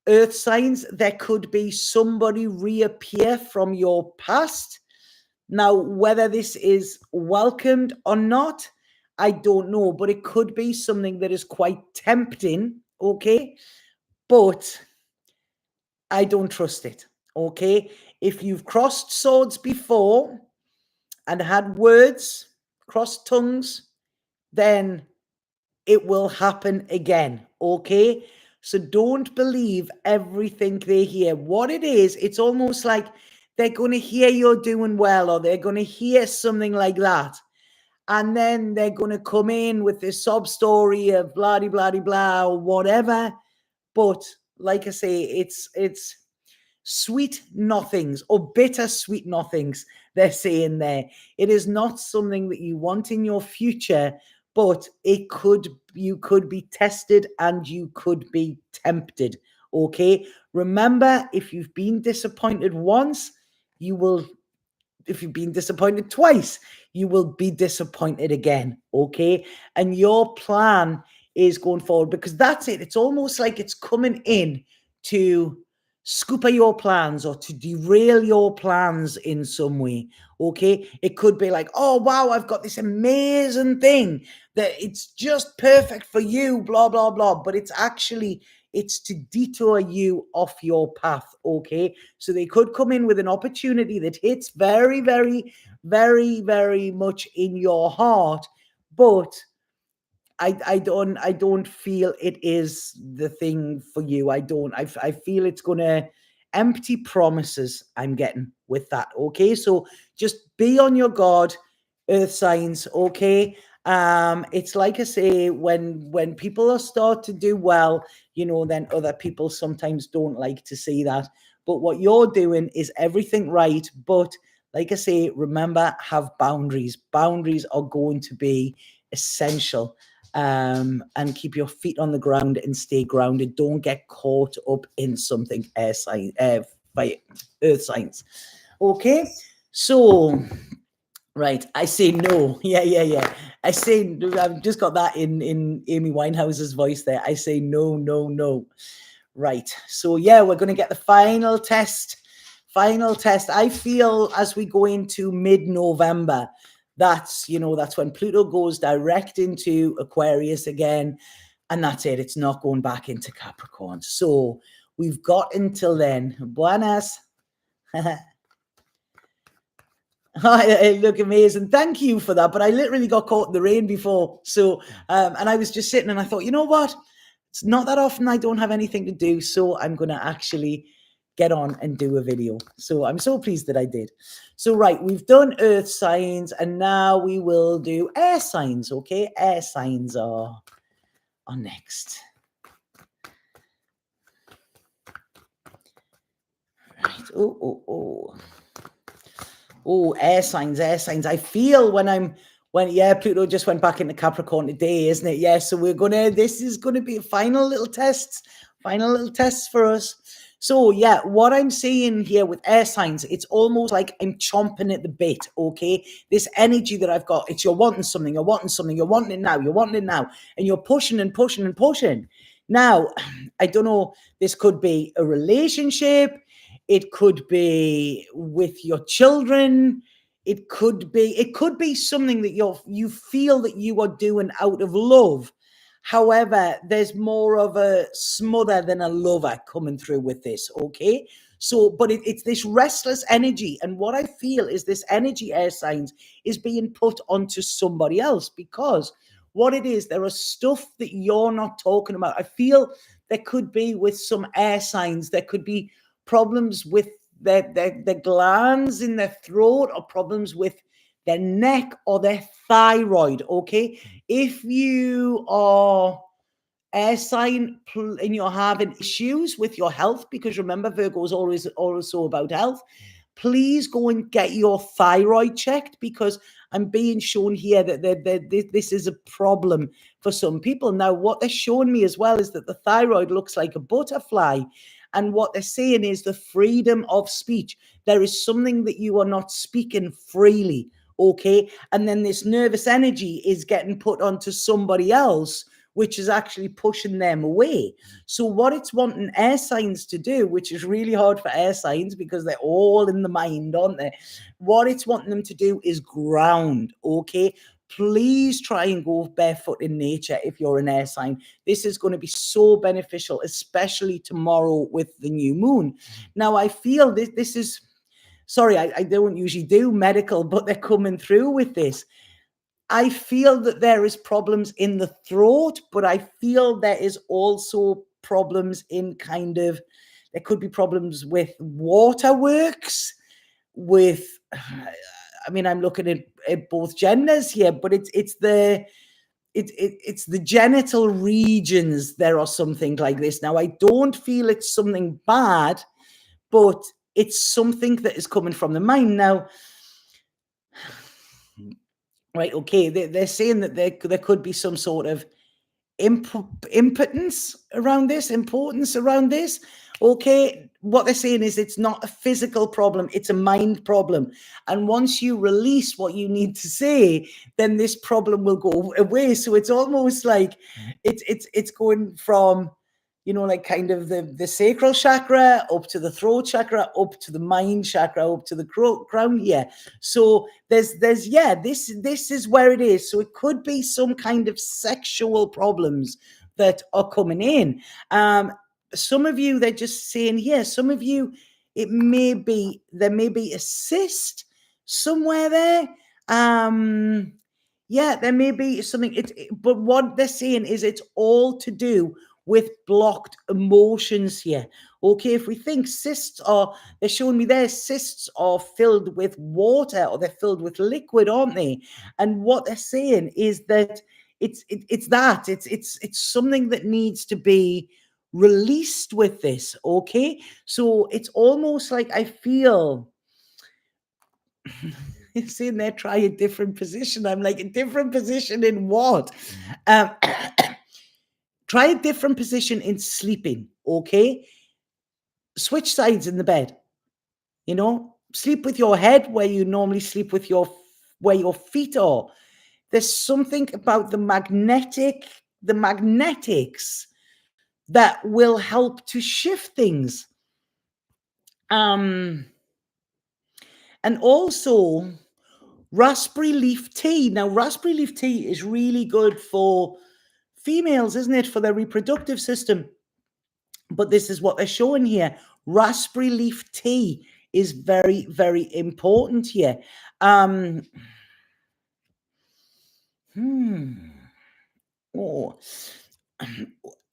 earth signs, there could be somebody reappear from your past. Now, whether this is welcomed or not, I don't know, but it could be something that is quite tempting. Okay. But I don't trust it. Okay. If you've crossed swords before and had words, crossed tongues, then it will happen again. Okay. So don't believe everything they hear. What it is, it's almost like they're going to hear you're doing well, or they're going to hear something like that. And then they're going to come in with this sob story of blah, blah, blah, blah, or whatever. But like I say, it's sweet nothings, or bitter sweet nothings, they're saying there. It is not something that you want in your future, but you could be tested and you could be tempted. Okay. Remember, if you've been disappointed once, if you've been disappointed twice, you will be disappointed again. Okay. And your plan is going forward, because that's it. It's almost like it's coming in to scupper your plans or to derail your plans in some way. Okay. It could be like, oh, wow, I've got this amazing thing that it's just perfect for you, blah, blah, blah. But it's to detour you off your path. Okay. So they could come in with an opportunity that hits very, very, very, very much in your heart. But I don't feel it is the thing for you. I feel it's gonna empty promises I'm getting with that. Okay. So just be on your guard, earth signs. Okay. It's like I say, when people are start to do well, then other people sometimes don't like to see that. But what you're doing is everything right. But like I say, remember, have boundaries. Boundaries are going to be essential. And keep your feet on the ground and stay grounded. Don't get caught up in something by earth signs. Okay, so right, I say no. Yeah. I've just got that in Amy Winehouse's voice there. I say no, no, no. Right. So yeah, we're going to get the final test. I feel as we go into mid-November, that's when Pluto goes direct into Aquarius again, and that's it. It's not going back into Capricorn. So we've got until then. Buenas. I look amazing. Thank you for that. But I literally got caught in the rain before. So, and I was just sitting and I thought, you know what? It's not that often I don't have anything to do. So I'm going to actually get on and do a video. So I'm so pleased that I did. So, right, we've done earth signs and now we will do air signs. Okay. Air signs are next. Right. Oh, air signs. I feel when Pluto just went back into Capricorn today, isn't it? Yeah. So this is gonna be final little tests for us. So yeah, what I'm seeing here with air signs, it's almost like I'm chomping at the bit. Okay. This energy that I've got, it's you're wanting something, you're wanting it now, and you're pushing and pushing and pushing. Now, I don't know, this could be a relationship. It could be with your children. It could be something that you feel that you are doing out of love. However, there's more of a smother than a lover coming through with this. Okay. So, but it's this restless energy. And what I feel is this energy, air signs, is being put onto somebody else, because what it is, there are stuff that you're not talking about. I feel there could be with some air signs, there could be problems with their glands in their throat, or problems with their neck or their thyroid. Okay. If you are air sign and you're having issues with your health, because remember, Virgo is always also about health, please go and get your thyroid checked, because I'm being shown here that this is a problem for some people. Now, what they're showing me as well is that the thyroid looks like a butterfly. And what they're saying is the freedom of speech. There is something that you are not speaking freely. Okay. And then this nervous energy is getting put onto somebody else, which is actually pushing them away. So what it's wanting air signs to do, which is really hard for air signs because they're all in the mind, aren't they? What it's wanting them to do is ground. Okay. Please try and go barefoot in nature if you're an air sign. This is going to be so beneficial, especially tomorrow with the new moon. Now, I feel this is sorry, I don't usually do medical, but they're coming through with this. I feel that there is problems in the throat, but I feel there is also problems in kind of, there could be problems with waterworks, with, I mean, I'm looking at both genders here, but it's the genital regions. There are something like this. Now, I don't feel it's something bad, but it's something that is coming from the mind. Now, right, okay, they're saying that there could be some sort of importance around this. Okay, what they're saying is it's not a physical problem, it's a mind problem. And once you release what you need to say, then this problem will go away. So it's almost like it's going from, you know, like kind of the sacral chakra up to the throat chakra, up to the mind chakra, up to the crown here. So there's yeah, this is where it is. So it could be some kind of sexual problems that are coming in. Some of you, they're just saying here, some of you, there may be a cyst somewhere there. Yeah, there may be something, but what they're saying is it's all to do with blocked emotions here. Okay, if we think cysts are, they're showing me there, cysts are filled with water, or they're filled with liquid, aren't they? And what they're saying is that it's something that needs to be released with this. Okay, so it's almost like I feel saying there, try a different position. I'm like, a different position in what? Try a different position in sleeping, okay? Switch sides in the bed, you know? Sleep with your head where you normally sleep with where your feet are. There's something about the magnetics that will help to shift things. And also raspberry leaf tea. Now, raspberry leaf tea is really good for females, isn't it? For their reproductive system. But this is what they're showing here. Raspberry leaf tea is very, very important here. Oh.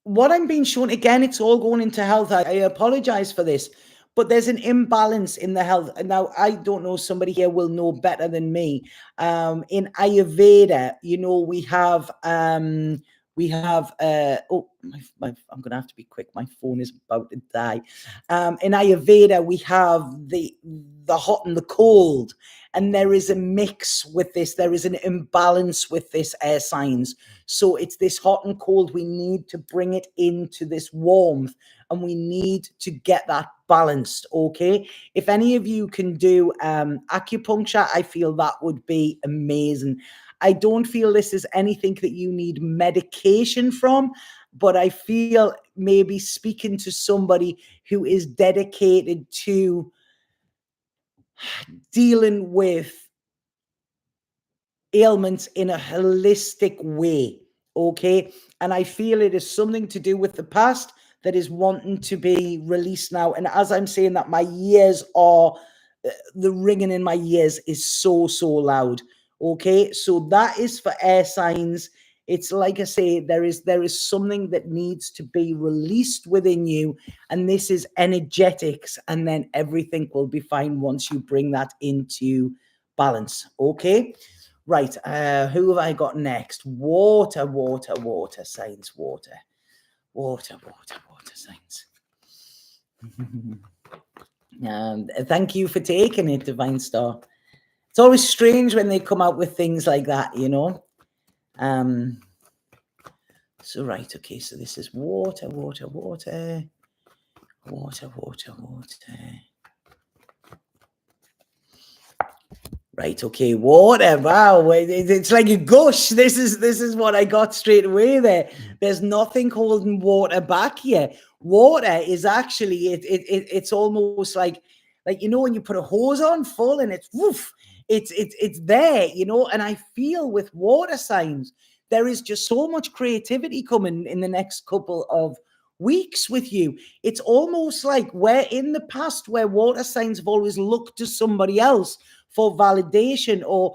What I'm being shown, again, it's all going into health. I apologize for this, but there's an imbalance in the health. Now, I don't know, somebody here will know better than me. In Ayurveda, you know, we have I'm gonna have to be quick, my phone is about to die. In Ayurveda, we have the hot and the cold, and there is a mix with this, there is an imbalance with this air signs. So it's this hot and cold, we need to bring it into this warmth, and we need to get that balanced. Okay, if any of you can do acupuncture, I feel that would be amazing. I don't feel this is anything that you need medication from, but I feel maybe speaking to somebody who is dedicated to dealing with ailments in a holistic way. Okay, and I feel it is something to do with the past that is wanting to be released now. And as I'm saying that, my ears are, the ringing in my ears is so loud. Okay, so that is for air signs. It's like I say, there is something that needs to be released within you, and this is energetics, and then everything will be fine once you bring that into balance. Okay, right, who have I got next? Water signs. Water signs. Thank you for taking it, Divine Star. It's always strange when they come out with things like that, you know. So right, okay, so this is water. Right, okay, water. Wow, it's like a gush. This is what I got straight away there. There's nothing holding water back here. Water is actually it's almost like you know when you put a hose on full and it's woof, it's there, you know. And I feel with water signs there is just so much creativity coming in the next couple of weeks with you. It's almost like where in the past where water signs have always looked to somebody else for validation or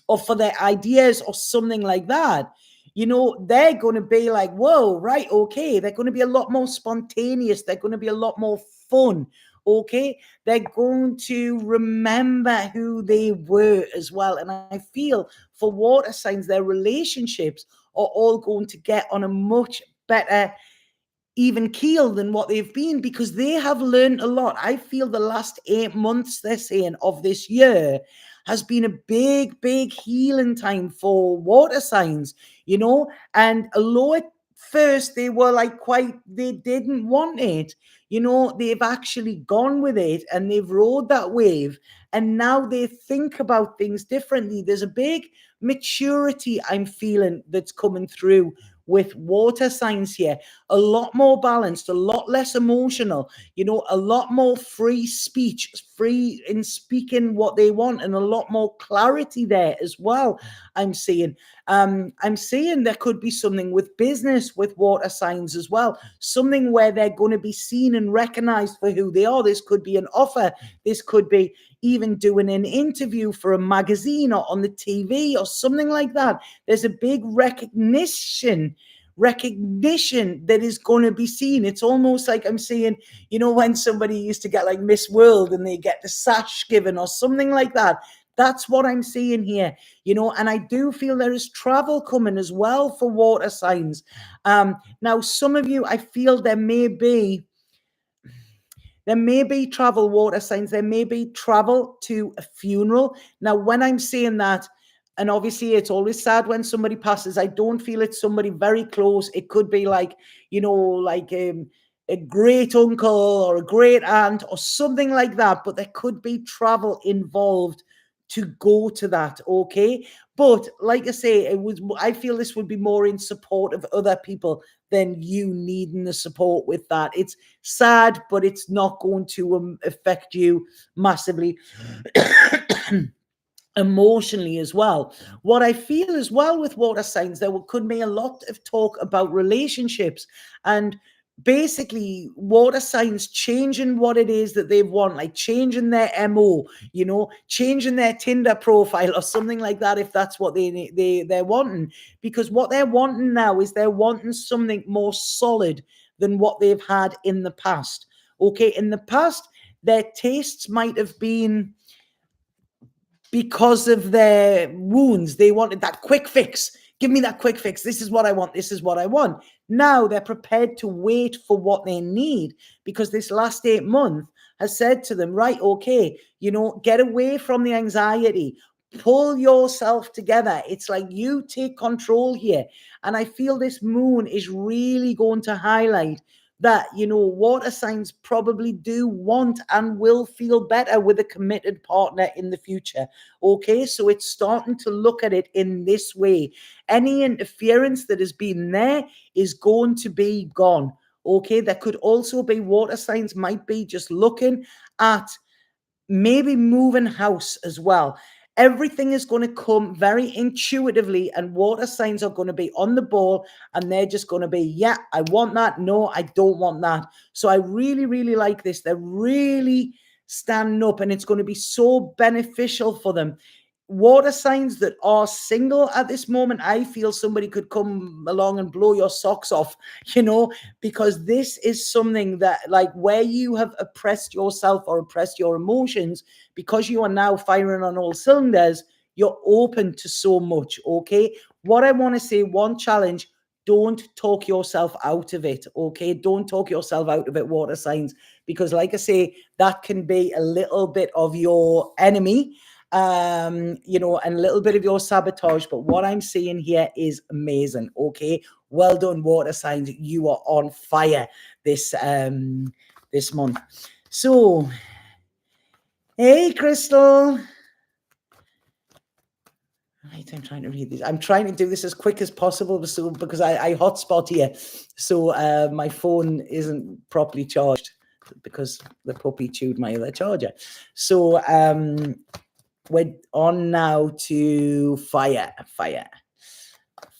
or for their ideas or something like that. They're going to be like, whoa, right, okay. They're going to be a lot more spontaneous. They're going to be a lot more fun. Okay. They're going to remember who they were as well. And I feel for water signs, their relationships are all going to get on a much better even keel than what they've been, because they have learned a lot. I feel the last 8 months, they're saying, of this year has been a big healing time for water signs, and although at first they were like they didn't want it, they've actually gone with it and they've rode that wave, and now they think about things differently. There's a big maturity I'm feeling that's coming through with water signs here. A lot more balanced, a lot less emotional, a lot more free speech, free in speaking what they want, and a lot more clarity there as well. I'm seeing there could be something with business with water signs as well, something where they're going to be seen and recognized for who they are. This could be an offer. This could be even doing an interview for a magazine or on the TV or something like that. There's a big recognition that is going to be seen. It's almost like I'm seeing, when somebody used to get like Miss World and they get the sash given or something like that. That's what I'm seeing here, and I do feel there is travel coming as well for water signs. Now, some of you, I feel there may be travel, water signs. There may be travel to a funeral. Now, when I'm saying that, and obviously it's always sad when somebody passes, I don't feel it's somebody very close. It could be like, a great uncle or a great aunt or something like that. But there could be travel involved to go to that, okay? But like I say, I feel this would be more in support of other people than you needing the support with that. It's sad, but it's not going to affect you massively emotionally as well. What I feel as well with water signs, there could be a lot of talk about relationships and basically water signs changing what it is that they want, like changing their MO, changing their Tinder profile or something like that, if that's what they're wanting. Because what they're wanting now is they're wanting something more solid than what they've had in the past. Okay, in the past, their tastes might have been because of their wounds. They wanted that quick fix. Give me that quick fix. This is what I want. This is what I want. Now they're prepared to wait for what they need, because this last 8 months has said to them, right, okay, get away from the anxiety. Pull yourself together. It's like you take control here. And I feel this moon is really going to highlight that, water signs probably do want and will feel better with a committed partner in the future. Okay, so it's starting to look at it in this way. Any interference that has been there is going to be gone. Okay, there could also be water signs might be just looking at maybe moving house as well. Everything is going to come very intuitively, and water signs are going to be on the ball, and they're just going to be, yeah, I want that. No, I don't want that. So I really like this. They're really standing up, and it's going to be so beneficial for them. Water signs that are single at this moment, I feel somebody could come along and blow your socks off, because this is something that, like, where you have oppressed yourself or oppressed your emotions, because you are now firing on all cylinders, you're open to so much. Okay, what I want to say, one challenge: don't talk yourself out of it. Okay, don't talk yourself out of it, water signs, because like I say, that can be a little bit of your enemy, and a little bit of your sabotage. But what I'm seeing here is amazing. Okay, well done, water signs. You are on fire this month. So, hey, Crystal. Right, I'm trying to read these. I'm trying to do this as quick as possible, because I hotspot here, so my phone isn't properly charged because the puppy chewed my other charger. So we're on now to fire.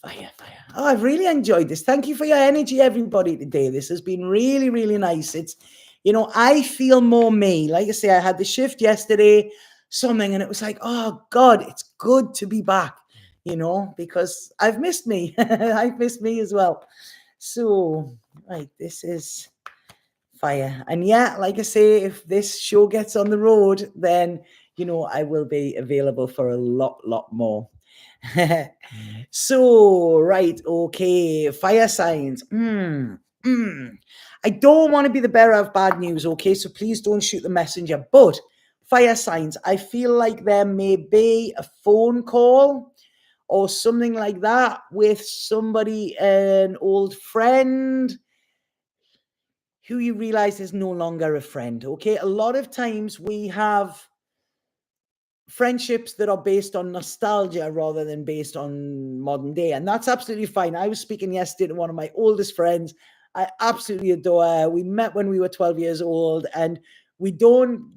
Fire, fire. Oh, I've really enjoyed this. Thank you for your energy, everybody, today. This has been really, really nice. It's, I feel more me. Like I say, I had the shift yesterday, something, and it was like, oh God, it's good to be back, because I've missed me. I've missed me as well. So, right, this is fire. And yeah, like I say, if this show gets on the road, then, I will be available for a lot more. So, right, okay, fire signs. I don't want to be the bearer of bad news, okay? So please don't shoot the messenger. But fire signs, I feel like there may be a phone call or something like that with somebody, an old friend who you realize is no longer a friend, okay? A lot of times we have friendships that are based on nostalgia rather than based on modern day. And that's absolutely fine. I was speaking yesterday to one of my oldest friends. I absolutely adore her. We met when we were 12 years old, and we don't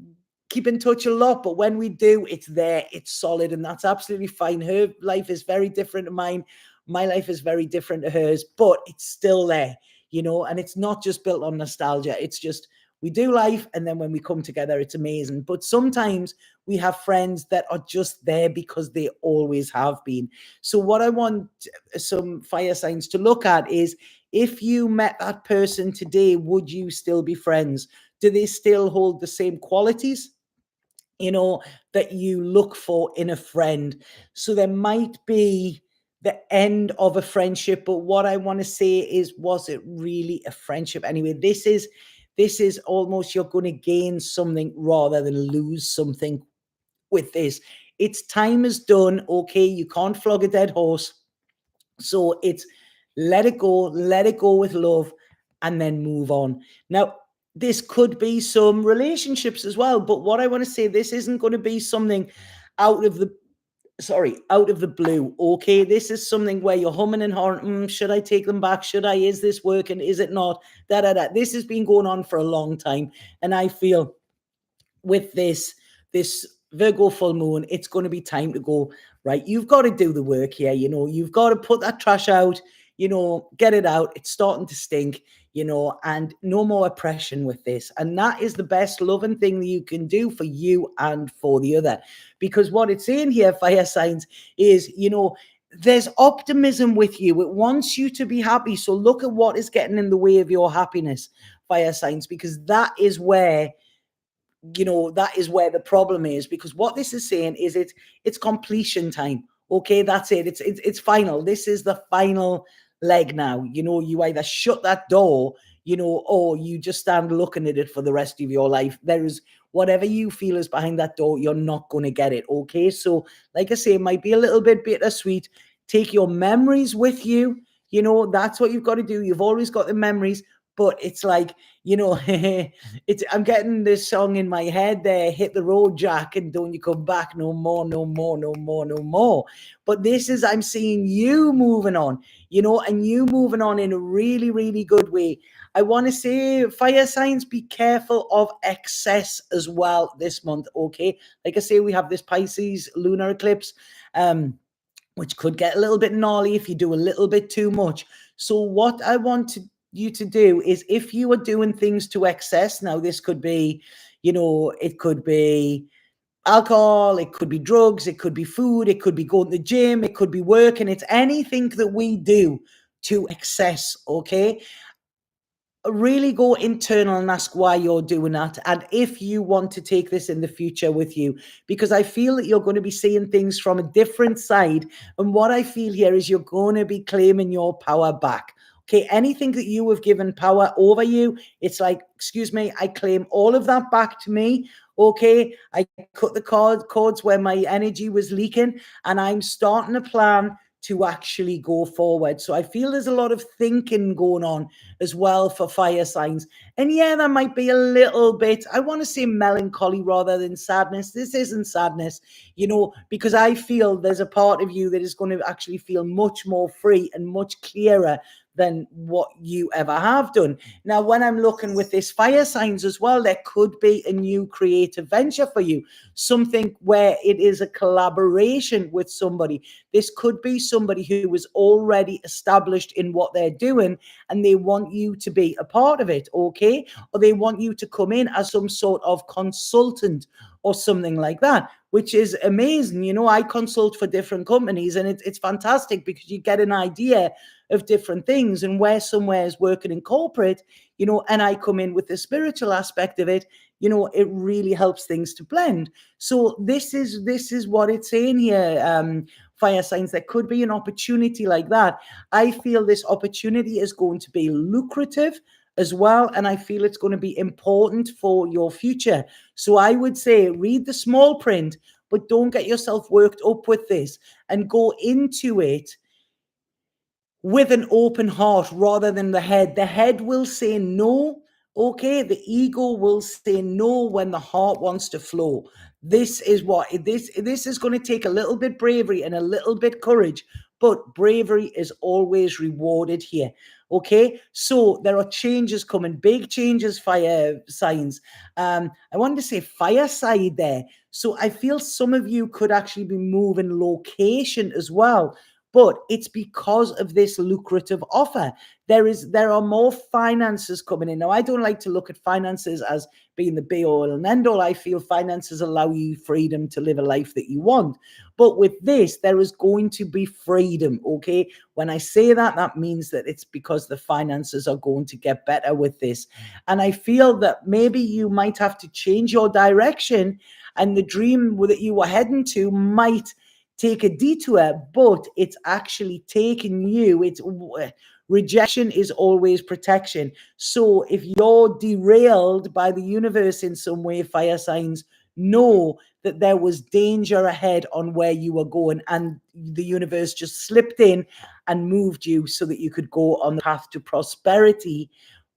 keep in touch a lot, but when we do, it's there, it's solid, and that's absolutely fine. Her life is very different to mine. My life is very different to hers, but it's still there, and it's not just built on nostalgia. It's just we do life, and then when we come together, it's amazing. But sometimes we have friends that are just there because they always have been. So what I want some fire signs to look at is, if you met that person today, would you still be friends? Do they still hold the same qualities, that you look for in a friend? So there might be the end of a friendship, but what I want to say is, was it really a friendship anyway? This is almost, you're going to gain something rather than lose something with this. It's time is done, okay? You can't flog a dead horse. So it's let it go with love, and then move on. Now, this could be some relationships as well, but what I want to say, this isn't going to be something out of the blue, okay? This is something where you're humming and hawing, should I take them back? Should I? Is this working? Is it not? This has been going on for a long time, and I feel with this Virgo full moon, it's going to be time to go, right? You've got to do the work here, you've got to put that trash out, get it out. It's starting to stink, and no more oppression with this. And that is the best loving thing that you can do for you and for the other. Because what it's saying here, fire signs, is, there's optimism with you. It wants you to be happy. So look at what is getting in the way of your happiness, fire signs, because that is where the problem is. Because what this is saying is, it's completion time. Okay, that's it. It's final. This is the final leg now. You either shut that door, or you just stand looking at it for the rest of your life. There is whatever you feel is behind that door, you're not going to get it. Okay, so like I say, it might be a little bit bittersweet. Take your memories with you. That's what you've got to do. You've always got the memories, but it's like, I'm getting this song in my head there, hit the road, Jack, and don't you come back no more, no more, no more, no more. But this is, I'm seeing you moving on, and you moving on in a really, really good way. I want to say, fire signs, be careful of excess as well this month, okay? Like I say, we have this Pisces lunar eclipse, which could get a little bit gnarly if you do a little bit too much. So what I want you to do is, if you are doing things to excess, now this could be, it could be alcohol, it could be drugs, it could be food, it could be going to the gym, it could be working. It's anything that we do to excess, okay? Really go internal and ask why you're doing that, and if you want to take this in the future with you, because I feel that you're going to be seeing things from a different side. And what I feel here is, you're going to be claiming your power back. Okay, anything that you have given power over you, it's like, excuse me, I claim all of that back to me. Okay, I cut the cords where my energy was leaking, and I'm starting a plan to actually go forward. So I feel there's a lot of thinking going on as well for fire signs. And yeah, there might be a little bit, I want to say melancholy rather than sadness. This isn't sadness, because I feel there's a part of you that is going to actually feel much more free and much clearer than what you ever have done. Now, when I'm looking with this fire signs as well, there could be a new creative venture for you, something where it is a collaboration with somebody. This could be somebody who is already established in what they're doing and they want you to be a part of it, okay? Or they want you to come in as some sort of consultant or something like that, which is amazing. You know, I consult for different companies and it's fantastic because you get an idea of different things, and where somewhere is working in corporate, you know, and I come in with the spiritual aspect of it, you know, it really helps things to blend. So this is what it's saying here, fire signs. There could be an opportunity like that. I feel this opportunity is going to be lucrative as well, and I feel it's going to be important for your future. So I would say read the small print, but don't get yourself worked up with this, and go into it with an open heart rather than the head. The head will say no, okay? The ego will say no when the heart wants to flow. This is what this is going to take a little bit bravery and a little bit courage, but bravery is always rewarded here. Okay, so there are changes coming, big changes, fire signs. I wanted to say fireside there. So I feel some of you could actually be moving location as well, but it's because of this lucrative offer. There are more finances coming in. Now, I don't like to look at finances as being the be all and end all. I feel finances allow you freedom to live a life that you want. But with this, there is going to be freedom, okay? When I say that, that means that it's because the finances are going to get better with this. And I feel that maybe you might have to change your direction, and the dream that you were heading to might take a detour, but it's actually taking you. It's rejection is always protection. So if you're derailed by the universe in some way, fire signs, know that there was danger ahead on where you were going, and the universe just slipped in and moved you so that you could go on the path to prosperity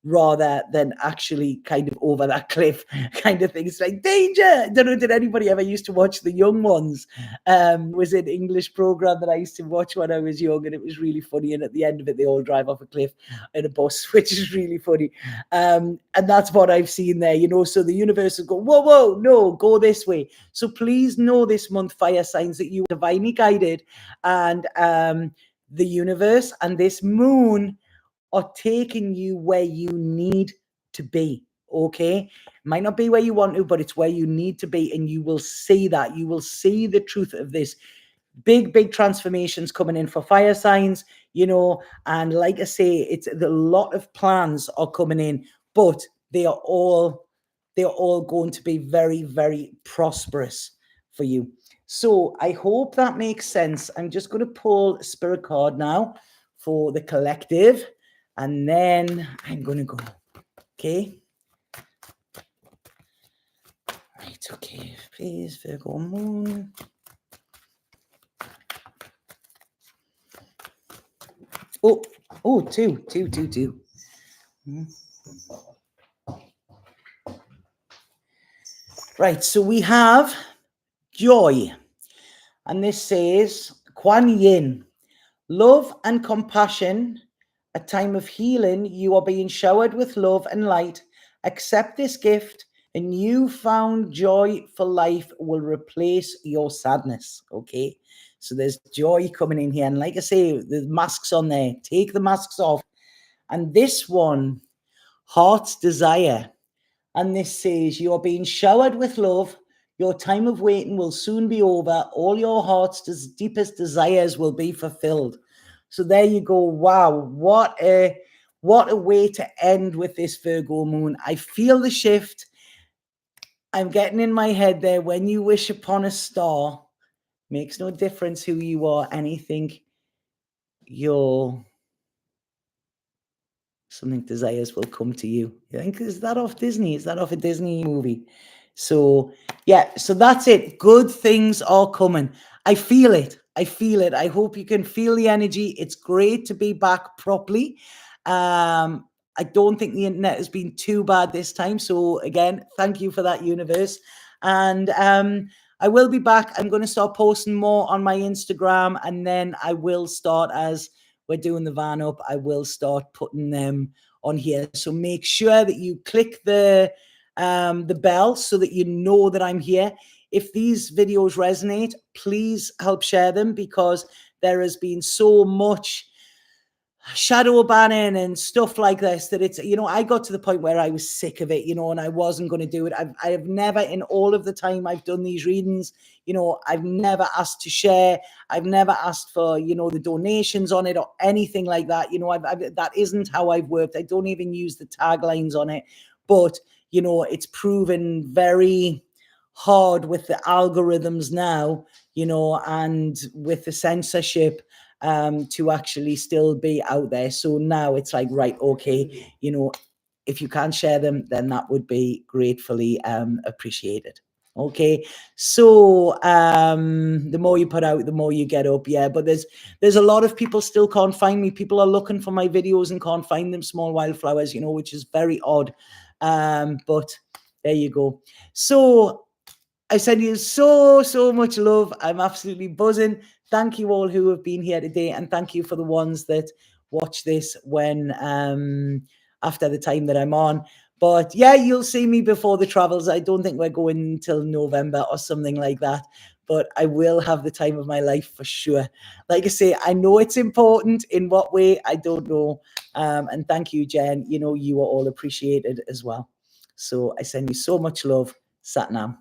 rather than actually kind of over that cliff kind of thing. It's like danger. I don't know, did anybody ever used to watch The Young Ones? Was an English program that I used to watch when I was young, and it was really funny. And at the end of it, they all drive off a cliff in a bus, which is really funny. And that's what I've seen there, you know. So the universe will go, whoa, whoa, no, go this way. So please know this month, fire signs, that you are divinely guided, and the universe and this moon are taking you where you need to be. Okay, it might not be where you want to, but it's where you need to be, and you will see that. You will see the truth of this. Big transformations coming in for fire signs, you know. And like I say, it's a lot of plans are coming in, but they are all going to be very prosperous for you. So I hope that makes sense. I'm just going to pull a spirit card now for the collective, and then I'm going to go. Okay. Right. Okay. Please, Virgo moon. Two. Right. So we have joy, and this says Kuan Yin, love and compassion. A time of healing. You are being showered with love and light. Accept this gift. A newfound joy for life will replace your sadness. Okay. So there's joy coming in here. And like I say, the masks on there. Take the masks off. And this one, heart's desire. And this says, you are being showered with love. Your time of waiting will soon be over. All your heart's deepest desires will be fulfilled. So there you go. Wow, what a way to end with this Virgo moon. I feel the shift. I'm getting in my head there. When you wish upon a star, makes no difference who you are, anything you're something desires will come to you. You think, is that off Disney? Is that off a Disney movie? So yeah, so that's it. Good things are coming. I feel it. I hope you can feel the energy. It's great to be back properly. I don't think the internet has been too bad this time. So again, thank you for that, universe. And I will be back. I'm going to start posting more on my Instagram, and then I will start, as we're doing the van up, I will start putting them on here. So make sure that you click the bell so that you know that I'm here. If these videos resonate, please help share them, because there has been so much shadow banning and stuff like this that it's, I got to the point where I was sick of it, and I wasn't going to do it. I have never, in all of the time I've done these readings, I've never asked to share. I've never asked for, the donations on it or anything like that. That isn't how I've worked. I don't even use the taglines on it, but, it's proven very hard with the algorithms now, and with the censorship, to actually still be out there. So now it's like, right, okay, if you can share them, then that would be gratefully appreciated. Okay, so the more you put out, the more you get up. Yeah, but there's a lot of people still can't find me. People are looking for my videos and can't find them, Small Wildflowers, which is very odd. But there you go. So I send you so much love. I'm absolutely buzzing. Thank you all who have been here today, and thank you for the ones that watch this when after the time that I'm on. But yeah, you'll see me before the travels. I don't think we're going until November or something like that, but I will have the time of my life for sure. Like I say, I know it's important. In what way, I don't know. And thank you, Jen. You are all appreciated as well. So I send you so much love. Satnam.